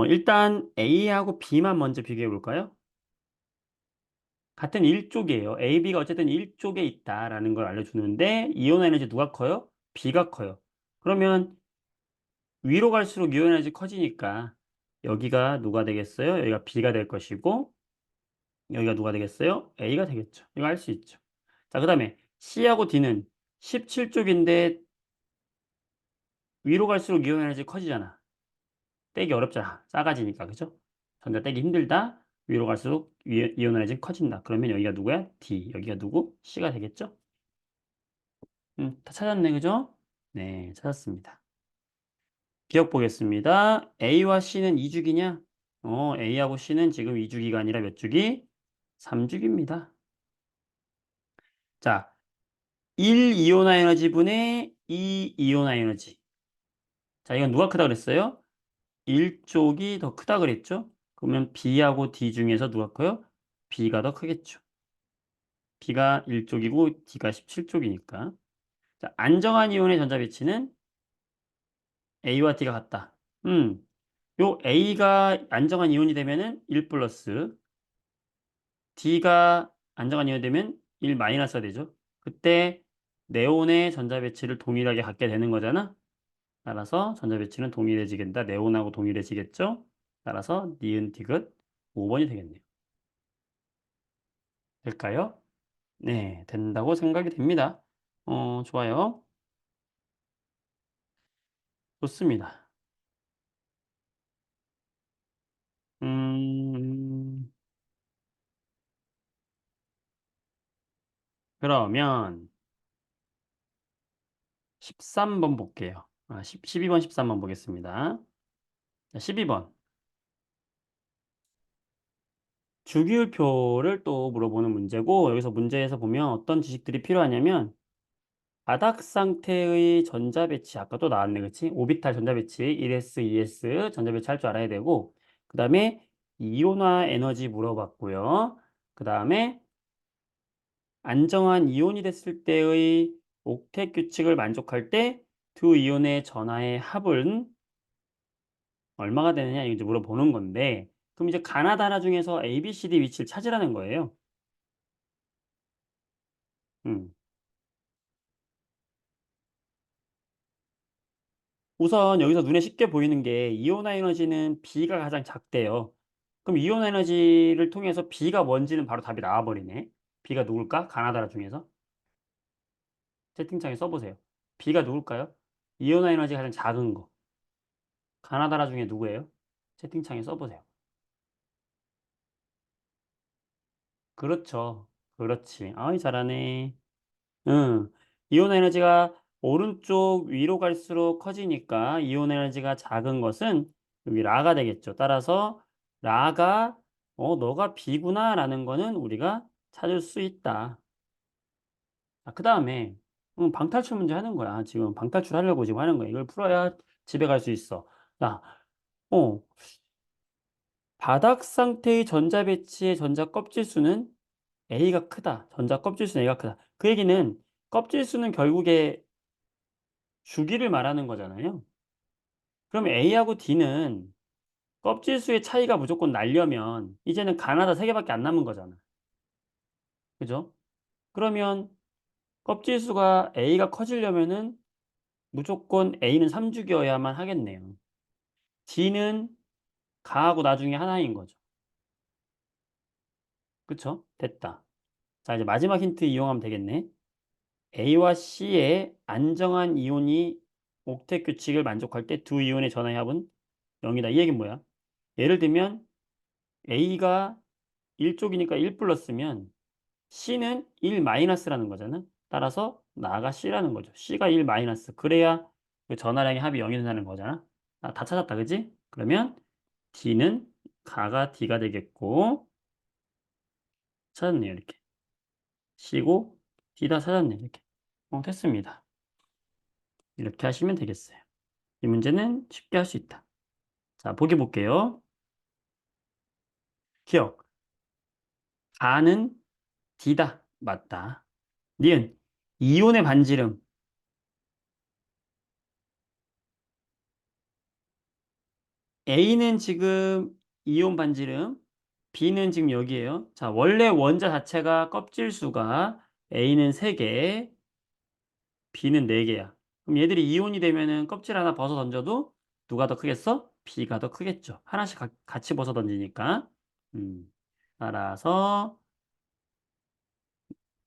일단 A하고 B만 먼저 비교해 볼까요? 같은 1쪽이에요. A, B가 어쨌든 1쪽에 있다라는 걸 알려주는데 이온 에너지 누가 커요? B가 커요. 그러면 위로 갈수록 이온 에너지 커지니까 여기가 누가 되겠어요? 여기가 B가 될 것이고 여기가 누가 되겠어요? A가 되겠죠. 이거 알 수 있죠. 자, 그 다음에 C하고 D는 17쪽인데 위로 갈수록 이온 에너지 커지잖아. 떼기 어렵잖아. 작아지니까. 그죠? 전자 떼기 힘들다. 위로 갈수록 이온 에너지 커진다. 그러면 여기가 누구야? D. 여기가 누구? C가 되겠죠? 다 찾았네. 그죠? 네, 찾았습니다. 기억 보겠습니다. A와 C는 2주기냐? A하고 C는 지금 2주기가 아니라 몇 주기? 3주기입니다. 자, 1 이온화 에너지 분의 2 이온화 에너지. 자, 이건 누가 크다 그랬어요? 1쪽이 더 크다 그랬죠? 그러면 B하고 D 중에서 누가 커요? B가 더 크겠죠. B가 1쪽이고 D가 17쪽이니까. 자, 안정한 이온의 전자 배치는 A와 D가 같다. 요 A가 안정한 이온이 되면은 1 플러스, D가 안정한 이온이 되면 1 마이너스가 되죠. 그때 네온의 전자 배치를 동일하게 갖게 되는 거잖아. 따라서 전자 배치는 동일해지겠다. 네온하고 동일해지겠죠. 따라서 니은 디귿 5번이 되겠네요. 될까요? 네, 된다고 생각이 됩니다. 좋아요. 좋습니다. 음, 그러면 13번 볼게요. 12번, 13번 보겠습니다. 자, 12번. 주기율표를 또 물어보는 문제고, 여기서 문제에서 보면 어떤 지식들이 필요하냐면, 바닥 상태의 전자배치, 아까 또 나왔네, 그치? 오비탈 전자배치, 1s, 2s 전자배치 할 줄 알아야 되고, 그 다음에 이온화 에너지 물어봤고요. 그 다음에 안정한 이온이 됐을 때의 옥텟 규칙을 만족할 때 두 이온의 전하의 합은 얼마가 되느냐 이제 물어보는 건데, 그럼 이제 가나다라 중에서 A, B, C, D 위치를 찾으라는 거예요. 음. 우선 여기서 눈에 쉽게 보이는 게 이온화 에너지는 B가 가장 작대요. 그럼 이온화 에너지를 통해서 B가 뭔지는 바로 답이 나와버리네. B가 누굴까? 가나다라 중에서. 채팅창에 써보세요. B가 누굴까요? 이온화 에너지가 가장 작은 거. 가나다라 중에 누구예요? 채팅창에 써보세요. 그렇죠. 그렇지. 아이, 잘하네. 응. 이온 에너지가 오른쪽 위로 갈수록 커지니까 이온 에너지가 작은 것은 여기 라가 되겠죠. 따라서 라가 너가 B구나 라는 거는 우리가 찾을 수 있다. 그 다음에 방탈출 문제 하는 거야. 지금 방탈출 하려고 지금 하는 거야. 이걸 풀어야 집에 갈 수 있어. 자, 어, 바닥 상태의 전자 배치의 전자 껍질 수는 A가 크다. 전자 껍질 수는 A가 크다. 그 얘기는 껍질 수는 결국에 주기를 말하는 거잖아요. 그럼 A하고 D는 껍질 수의 차이가 무조건 나려면 이제는 가나다 3개밖에 안 남은 거잖아. 그죠? 그러면 껍질 수가 A가 커지려면은 무조건 A는 3주기여야만 하겠네요. D는 가하고 나중에 하나인 거죠. 그쵸? 됐다. 자, 이제 마지막 힌트 이용하면 되겠네. A와 C의 안정한 이온이 옥텟 규칙을 만족할 때 두 이온의 전화의 합은 0이다. 이 얘기는 뭐야? 예를 들면 A가 1쪽이니까 1 플러스면 C는 1 마이너스라는 거잖아. 따라서 나가 C라는 거죠. C가 1 마이너스. 그래야 그 전화량의 합이 0이 된다는 거잖아. 다 찾았다, 그지? 그러면 D는 가가 D가 되겠고, 찾았네요, 이렇게. C고 D 다 찾았네, 이렇게. 됐습니다. 이렇게 하시면 되겠어요. 이 문제는 쉽게 할 수 있다. 자, 보기 볼게요. 기억. 가는 D다. 맞다. 니은. 이온의 반지름. A는 지금 이온 반지름, B는 지금 여기에요. 자, 원래 원자 자체가 껍질 수가 A는 3개, B는 4개야. 그럼 얘들이 이온이 되면은 껍질 하나 벗어 던져도 누가 더 크겠어? B가 더 크겠죠. 하나씩 같이 벗어 던지니까. 음. 따라서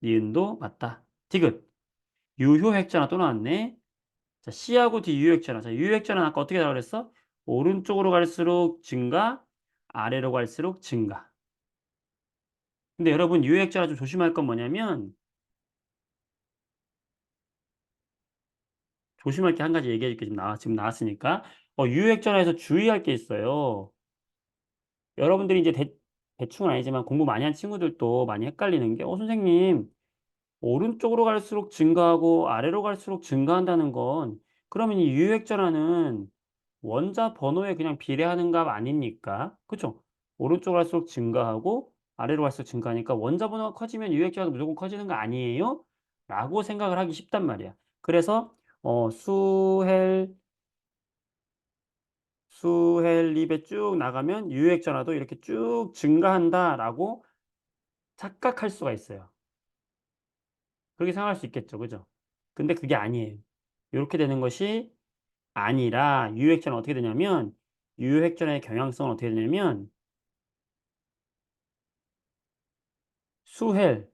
니은도 맞다. 디귿. 유효액전화 또 나왔네. 자, C하고 D 유효액전화. 자, 유효액전화 아까 어떻게 나와 그랬어? 오른쪽으로 갈수록 증가, 아래로 갈수록 증가. 근데 여러분 유효액전화 좀 조심할 건 뭐냐면 조심할 게 한 가지 얘기해 줄게 지금 나왔으니까 유효액전화에서 주의할 게 있어요. 여러분들이 이제 대충은 아니지만 공부 많이 한 친구들도 많이 헷갈리는 게 선생님 오른쪽으로 갈수록 증가하고 아래로 갈수록 증가한다는 건 그러면 이 유효액전화는 원자 번호에 그냥 비례하는 값 아닙니까? 그쵸? 오른쪽으로 갈수록 증가하고 아래로 갈수록 증가하니까 원자 번호가 커지면 유효액전화도 무조건 커지는 거 아니에요? 라고 생각을 하기 쉽단 말이야. 그래서 수헬립에 쭉 나가면 유효액전화도 이렇게 쭉 증가한다라고 착각할 수가 있어요. 그렇게 생각할 수 있겠죠. 그죠? 근데 그게 아니에요. 이렇게 되는 것이 아니라 유효액전화 어떻게 되냐면 유효액전화의 경향성은 어떻게 되냐면 수헬,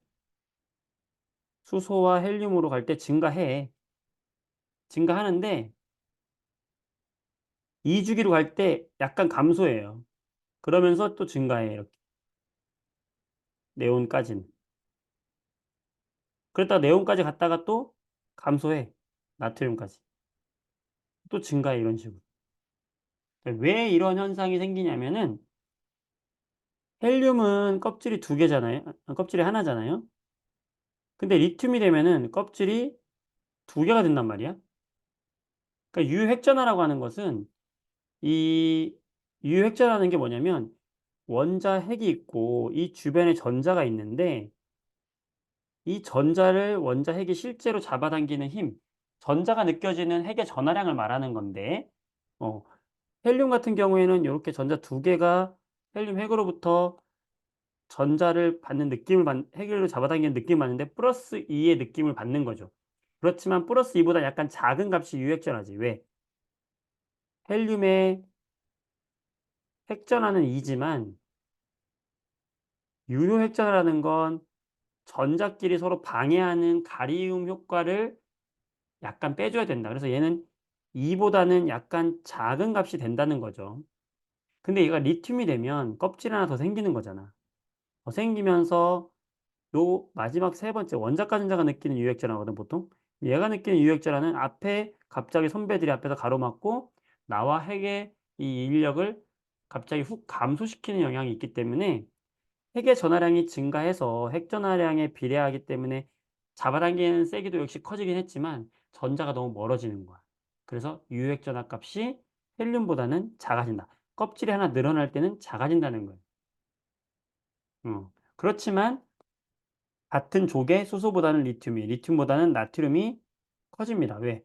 수소와 헬륨으로 갈 때 증가해. 증가하는데 2주기로 갈 때 약간 감소해요. 그러면서 또 증가해, 이렇게. 네온까지는. 그랬다가 네온까지 갔다가 또 감소해. 나트륨까지. 또 증가해, 이런 식으로. 왜 이런 현상이 생기냐면은 헬륨은 껍질이 두 개잖아요. 껍질이 하나잖아요. 근데 리튬이 되면은 껍질이 두 개가 된단 말이야. 그러니까 유핵전하라고 하는 것은 이 유핵전하는 게 뭐냐면 원자 핵이 있고 이 주변에 전자가 있는데 이 전자를 원자 핵이 실제로 잡아당기는 힘, 전자가 느껴지는 핵의 전하량을 말하는 건데 어 헬륨 같은 경우에는 요렇게 전자 두 개가 헬륨 핵으로부터 전자를 받는 느낌을 핵을 잡아당기는 느낌을 받는데 플러스 2의 느낌을 받는 거죠. 그렇지만 플러스 2보다 약간 작은 값이 유핵전하지. 왜? 헬륨의 핵전하는 2지만 유효 핵전하라는 건 전자끼리 서로 방해하는 가리움 효과를 약간 빼줘야 된다. 그래서 얘는 2보다는 약간 작은 값이 된다는 거죠. 근데 얘가 리튬이 되면 껍질 하나 더 생기는 거잖아. 더 생기면서 요 마지막 세 번째 원자가 전자가 느끼는 유액전하거든 보통. 얘가 느끼는 유액전하는 앞에 갑자기 선배들이 앞에서 가로막고 나와 핵의 이 인력을 갑자기 훅 감소시키는 영향이 있기 때문에 핵의 전하량이 증가해서 핵 전하량에 비례하기 때문에 잡아당기는 세기도 역시 커지긴 했지만 전자가 너무 멀어지는 거야. 그래서 유핵 전하 값이 헬륨보다는 작아진다. 껍질이 하나 늘어날 때는 작아진다는 거예요. 그렇지만 같은 족의 수소보다는 리튬이, 리튬보다는 나트륨이 커집니다. 왜?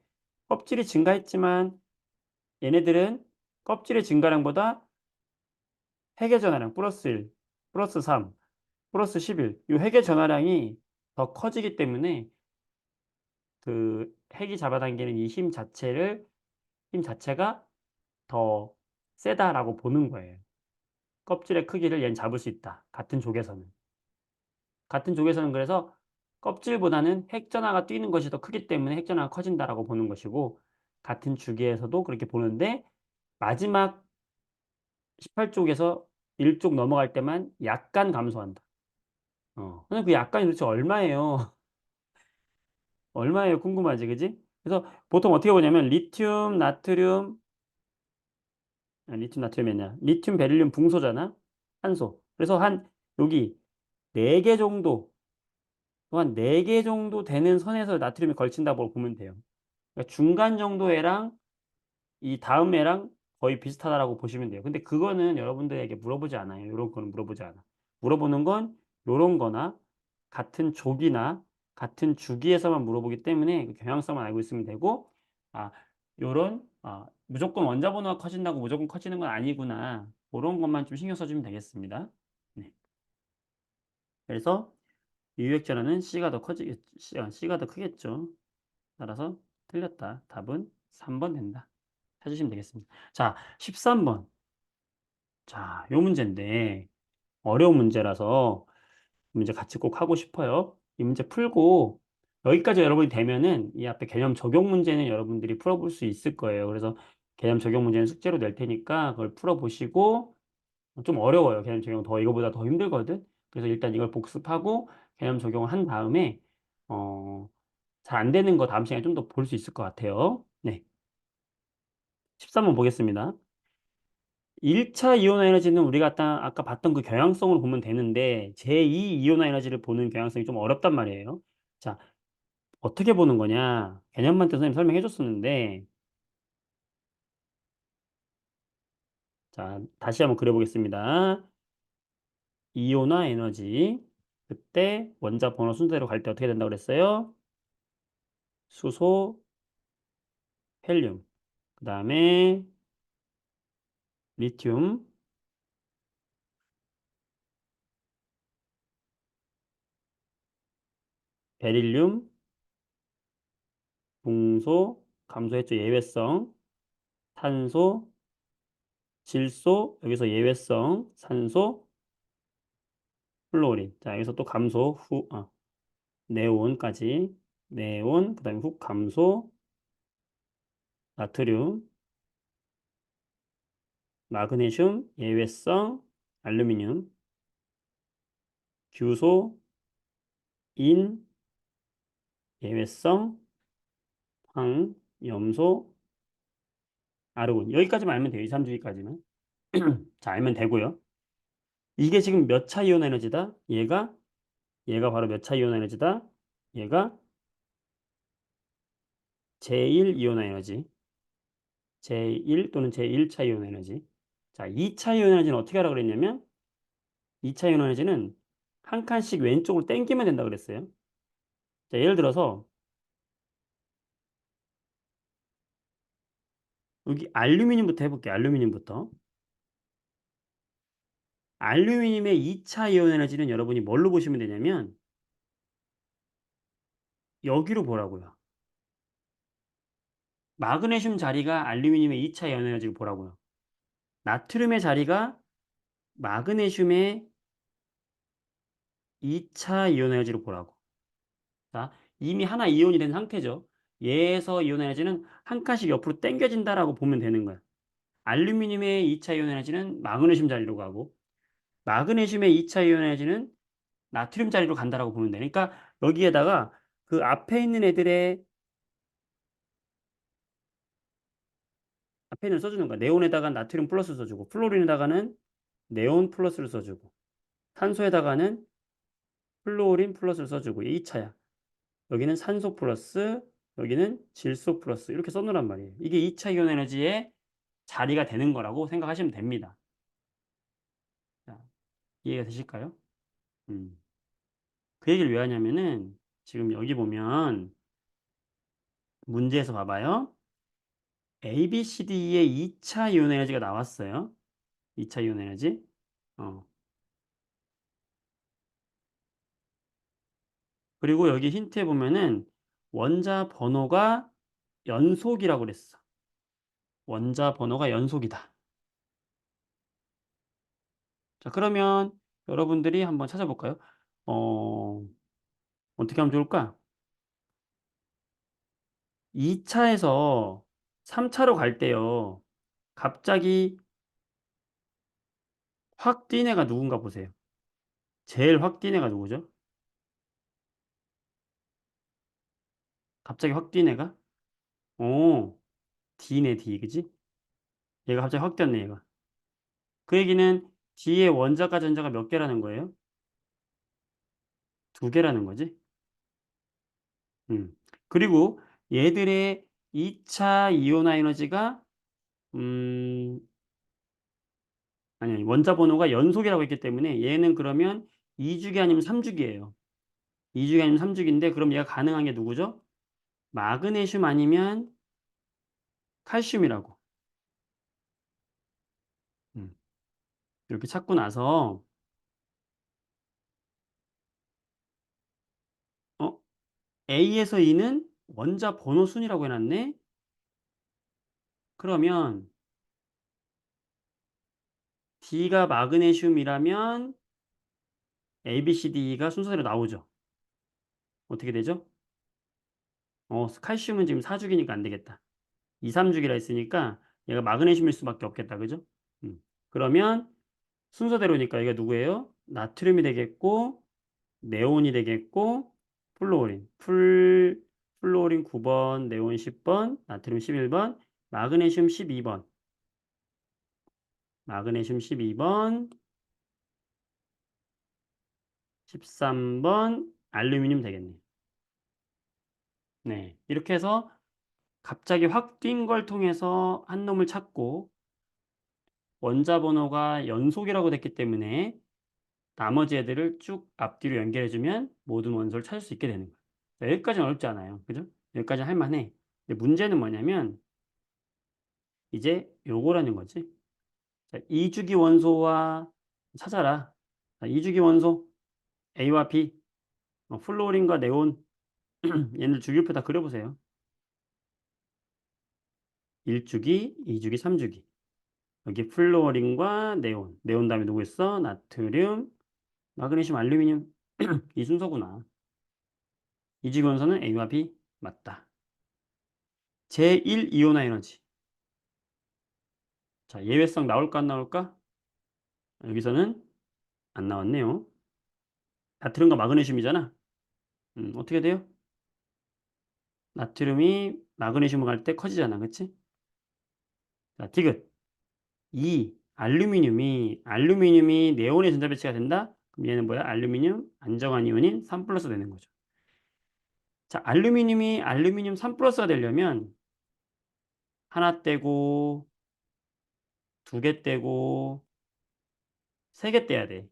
껍질이 증가했지만 얘네들은 껍질의 증가량보다 핵의 전하량 플러스 1, 플러스 3, 플러스 11, 이 핵의 전하량이 더 커지기 때문에 그 핵이 잡아당기는 이 힘 자체가 더 세다라고 보는 거예요. 껍질의 크기를 얘는 잡을 수 있다. 같은 족에서는. 같은 족에서는 그래서 껍질보다는 핵전하가 뛰는 것이 더 크기 때문에 핵전하가 커진다라고 보는 것이고 같은 주기에서도 그렇게 보는데 마지막 18쪽에서 1쪽 넘어갈 때만 약간 감소한다. 근데 그 약간이 도대체 얼마예요? 얼마예요? 궁금하지, 그지? 그래서 보통 어떻게 보냐면 리튬, 나트륨이 아니라 리튬, 베릴륨, 붕소잖아. 탄소. 그래서 한 여기 4개 정도, 또 한 4개 정도 되는 선에서 나트륨이 걸친다고 보면 돼요. 그러니까 중간 정도 애랑 이 다음 애랑 거의 비슷하다라고 보시면 돼요. 근데 그거는 여러분들에게 물어보지 않아요. 요런 거는 물어보지 않아. 물어보는 건 요런 거나 같은 족이나 같은 주기에서만 물어보기 때문에 그 경향성만 알고 있으면 되고 요런 무조건 원자 번호가 커진다고 무조건 커지는 건 아니구나. 고런 것만 좀 신경 써 주면 되겠습니다. 네. 그래서 유액전하는 C가 더 커지겠 C가 더 크겠죠. 따라서 틀렸다. 답은 3번 된다. 찾으시면 되겠습니다. 자, 13번. 자, 요 문제인데 어려운 문제라서 문제 같이 꼭 하고 싶어요. 이 문제 풀고 여기까지 여러분이 되면은 이 앞에 개념 적용 문제는 여러분들이 풀어볼 수 있을 거예요. 그래서 개념 적용 문제는 숙제로 낼 테니까 그걸 풀어보시고 좀 어려워요. 개념 적용 더 이거보다 더 힘들거든. 그래서 일단 이걸 복습하고 개념 적용을 한 다음에 어, 잘 안 되는 거 다음 시간에 좀 더 볼 수 있을 것 같아요. 네. 13번 보겠습니다. 1차 이온화 에너지는 우리가 아까 봤던 그 경향성으로 보면 되는데 제2 이온화 에너지를 보는 경향성이 좀 어렵단 말이에요. 자, 어떻게 보는 거냐? 개념만 선생님이 설명해 줬었는데 자, 다시 한번 그려 보겠습니다. 이온화 에너지. 그때 원자 번호 순서대로 갈 때 어떻게 된다고 그랬어요? 수소, 헬륨. 그다음에 리튬, 베릴륨, 붕소, 감소했죠. 예외성, 탄소, 질소, 여기서 예외성, 산소, 플루오린. 자, 여기서 또 감소, 네온까지. 네온, 그 다음에 훅 감소, 나트륨, 마그네슘, 예외성, 알루미늄, 규소, 인, 예외성, 황, 염소, 아르곤. 여기까지만 알면 돼요. 2, 3주기까지는. 자, 알면 되고요. 이게 지금 몇 차 이온 에너지다? 얘가 바로 몇 차 이온 에너지다? 얘가 제1 이온 에너지. 제1 또는 제1차 이온 에너지. 자, 2차 이온 에너지는 어떻게 하라고 그랬냐면 2차 이온 에너지는 한 칸씩 왼쪽으로 당기면 된다 그랬어요. 자, 예를 들어서 여기 알루미늄부터 해볼게요. 알루미늄부터. 알루미늄의 2차 이온 에너지는 여러분이 뭘로 보시면 되냐면 여기로 보라고요. 마그네슘 자리가 알루미늄의 2차 이온 에너지를 보라고요. 나트륨의 자리가 마그네슘의 2차 이온 에너지로 보라고. 자, 이미 하나 이온이 된 상태죠. 얘에서 이온 에너지는 한 칸씩 옆으로 당겨진다라고 보면 되는 거야. 알루미늄의 2차 이온 에너지는 마그네슘 자리로 가고 마그네슘의 2차 이온 에너지는 나트륨 자리로 간다라고 보면 돼. 그러니까 여기에다가 그 앞에 있는 애들의 앞에 있는 써주는 거야. 네온에다가 나트륨 플러스 써주고 플로린에다가는 네온 플러스를 써주고 산소에다가는 플로린 플러스를 써주고 2차야. 여기는 산소 플러스 여기는 질소 플러스 이렇게 써놓으란 말이에요. 이게 2차 이온 에너지의 자리가 되는 거라고 생각하시면 됩니다. 자, 이해가 되실까요? 음. 그 얘기를 왜 하냐면은 지금 여기 보면 문제에서 봐봐요. A, B, C, D의 2차 이온 에너지가 나왔어요. 2차 이온 에너지. 어. 그리고 여기 힌트에 보면은 원자 번호가 연속이라고 그랬어. 원자 번호가 연속이다. 자, 그러면 여러분들이 한번 찾아볼까요? 어, 어떻게 하면 좋을까? 2차에서 3차로 갈 때요. 갑자기 확 뛴 애가 누군가 보세요. 제일 확 뛴 애가 누구죠? 갑자기 확 뛴 애가? 오, D네, D. 그지? 얘가 갑자기 확 뛰었네, 얘가. 그 얘기는 D의 원자과 전자가 몇 개라는 거예요? 두 개라는 거지? 음. 그리고 얘들의 2차 이온화 에너지가, 음, 아니, 원자 번호가 연속이라고 했기 때문에 얘는 그러면 2주기 아니면 3주기예요. 2주기 아니면 3주기인데 그럼 얘가 가능한 게 누구죠? 마그네슘 아니면 칼슘이라고. 음. 이렇게 찾고 나서 어, A에서 E는 원자 번호 순이라고 해놨네. 그러면 D가 마그네슘이라면 A, B, C, D가 순서대로 나오죠. 어떻게 되죠? 칼슘은 지금 4주기니까 안 되겠다. 2, 3주기라 했으니까 얘가 마그네슘일 수밖에 없겠다. 그죠? 그러면 순서대로니까 이게 누구예요? 나트륨이 되겠고 네온이 되겠고 플루오린. 플루오린 9번, 네온 10번, 나트륨 11번, 마그네슘 12번. 마그네슘 12번, 13번, 알루미늄 되겠네. 네. 이렇게 해서 갑자기 확 뛴 걸 통해서 한 놈을 찾고 원자 번호가 연속이라고 됐기 때문에 나머지 애들을 쭉 앞뒤로 연결해주면 모든 원소를 찾을 수 있게 되는 거예요. 자, 여기까지는 어렵지 않아요. 그죠? 여기까지는 할 만해. 근데 문제는 뭐냐면 이제 요거라는 거지. 자, 2주기 원소와 찾아라. 자, 2주기 원소 A와 B, 플로린과 네온 얘들 주기표 다 그려보세요. 1주기, 2주기, 3주기. 여기 플로린과 네온. 네온 다음에 누구 있어? 나트륨, 마그네슘, 알루미늄 이 순서구나. 이지구연소는 A와 B 맞다. 제1 이온화 에너지. 자, 예외성 나올까 안 나올까? 여기서는 안 나왔네요. 나트륨과 마그네슘이잖아. 어떻게 돼요? 나트륨이 마그네슘을 갈 때 커지잖아. 그치? 자, 디귿. 알루미늄이 네온의 전자 배치가 된다? 그럼 얘는 뭐야? 알루미늄 안정환 이온인 3 플러스 되는 거죠. 자, 알루미늄 3 플러스가 되려면 하나 떼고 두 개 떼고 세 개 떼야 돼.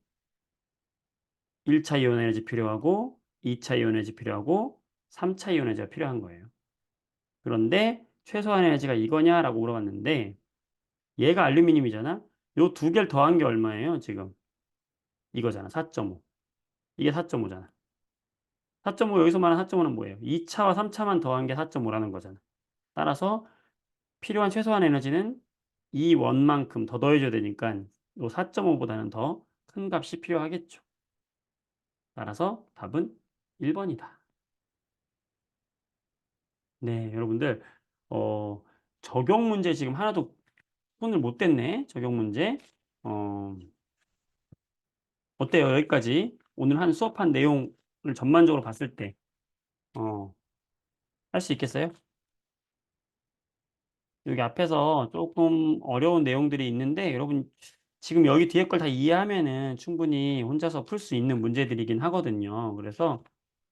1차 이온 에너지 필요하고 2차 이온 에너지 필요하고 3차 이온 에너지가 필요한 거예요. 그런데 최소한 에너지가 이거냐라고 물어봤는데 얘가 알루미늄이잖아. 요 두 개를 더한 게 얼마예요, 지금? 이거잖아. 4.5. 이게 4.5잖아. 4.5 여기서 말하는 4.5는 뭐예요? 2차와 3차만 더한 게 4.5라는 거잖아. 따라서 필요한 최소한 에너지는 이 원만큼 더 더해줘야 되니까 요 4.5보다는 더 큰 값이 필요하겠죠. 따라서 답은 1번이다. 네, 여러분들 어, 적용 문제 지금 하나도 손을 못 댔네. 적용 문제. 어, 어때요? 여기까지 오늘 한 수업한 내용을 전반적으로 봤을 때 할 수 있겠어요? 여기 앞에서 조금 어려운 내용들이 있는데 여러분 지금 여기 뒤에 걸 다 이해하면은 충분히 혼자서 풀 수 있는 문제들이긴 하거든요. 그래서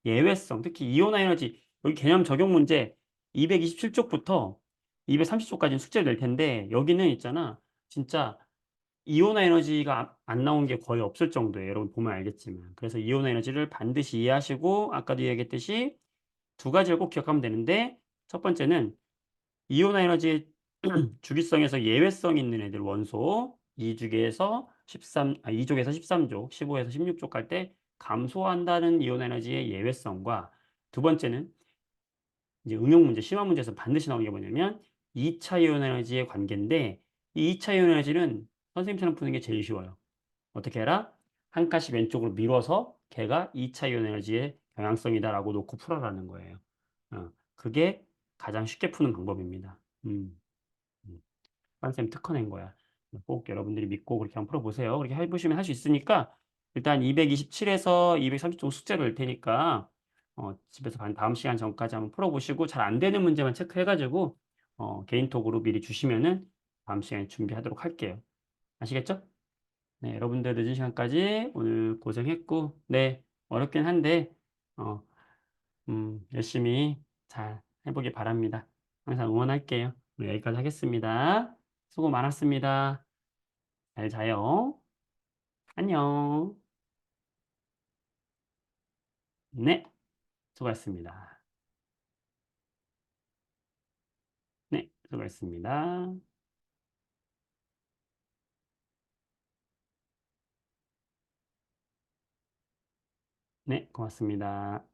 예외성, 특히 이온화 에너지 여기 개념 적용 문제 227쪽부터 230쪽까지는 숙제를 낼 텐데 여기는 있잖아. 진짜 이온화 에너지가 안 나온 게 거의 없을 정도예요. 여러분 보면 알겠지만. 그래서 이온화 에너지를 반드시 이해하시고 아까도 얘기했듯이 두 가지를 꼭 기억하면 되는데 첫 번째는 이온화 에너지의 주기성에서 예외성 있는 애들 원소 2족에서 2족에서 13족, 15에서 16족 갈 때 감소한다는 이온 에너지의 예외성과 두 번째는 이제 응용 문제, 심화 문제에서 반드시 나오는 게 뭐냐면 2차 이온 에너지의 관계인데 이 2차 이온 에너지는 선생님처럼 푸는 게 제일 쉬워요. 어떻게 해라? 한 칸씩 왼쪽으로 밀어서 걔가 2차 이온 에너지의 경향성이다라고 놓고 풀어라는 거예요. 그게 가장 쉽게 푸는 방법입니다. 음. 쌤 특허 낸 거야. 꼭 여러분들이 믿고 그렇게 한번 풀어보세요. 그렇게 해보시면 할 수 있으니까 일단 227에서 230쪽 숙제를 낼 테니까 집에서 다음 시간 전까지 한번 풀어보시고 잘 안 되는 문제만 체크해가지고 개인톡으로 미리 주시면은 다음 시간에 준비하도록 할게요. 아시겠죠? 네, 여러분들 늦은 시간까지 오늘 고생했고, 네, 어렵긴 한데 어, 열심히 잘 해보길 바랍니다. 항상 응원할게요. 우리 여기까지 하겠습니다. 수고 많았습니다. 잘 자요. 안녕. 네, 수고하셨습니다. 네, 수고하셨습니다. 네, 고맙습니다.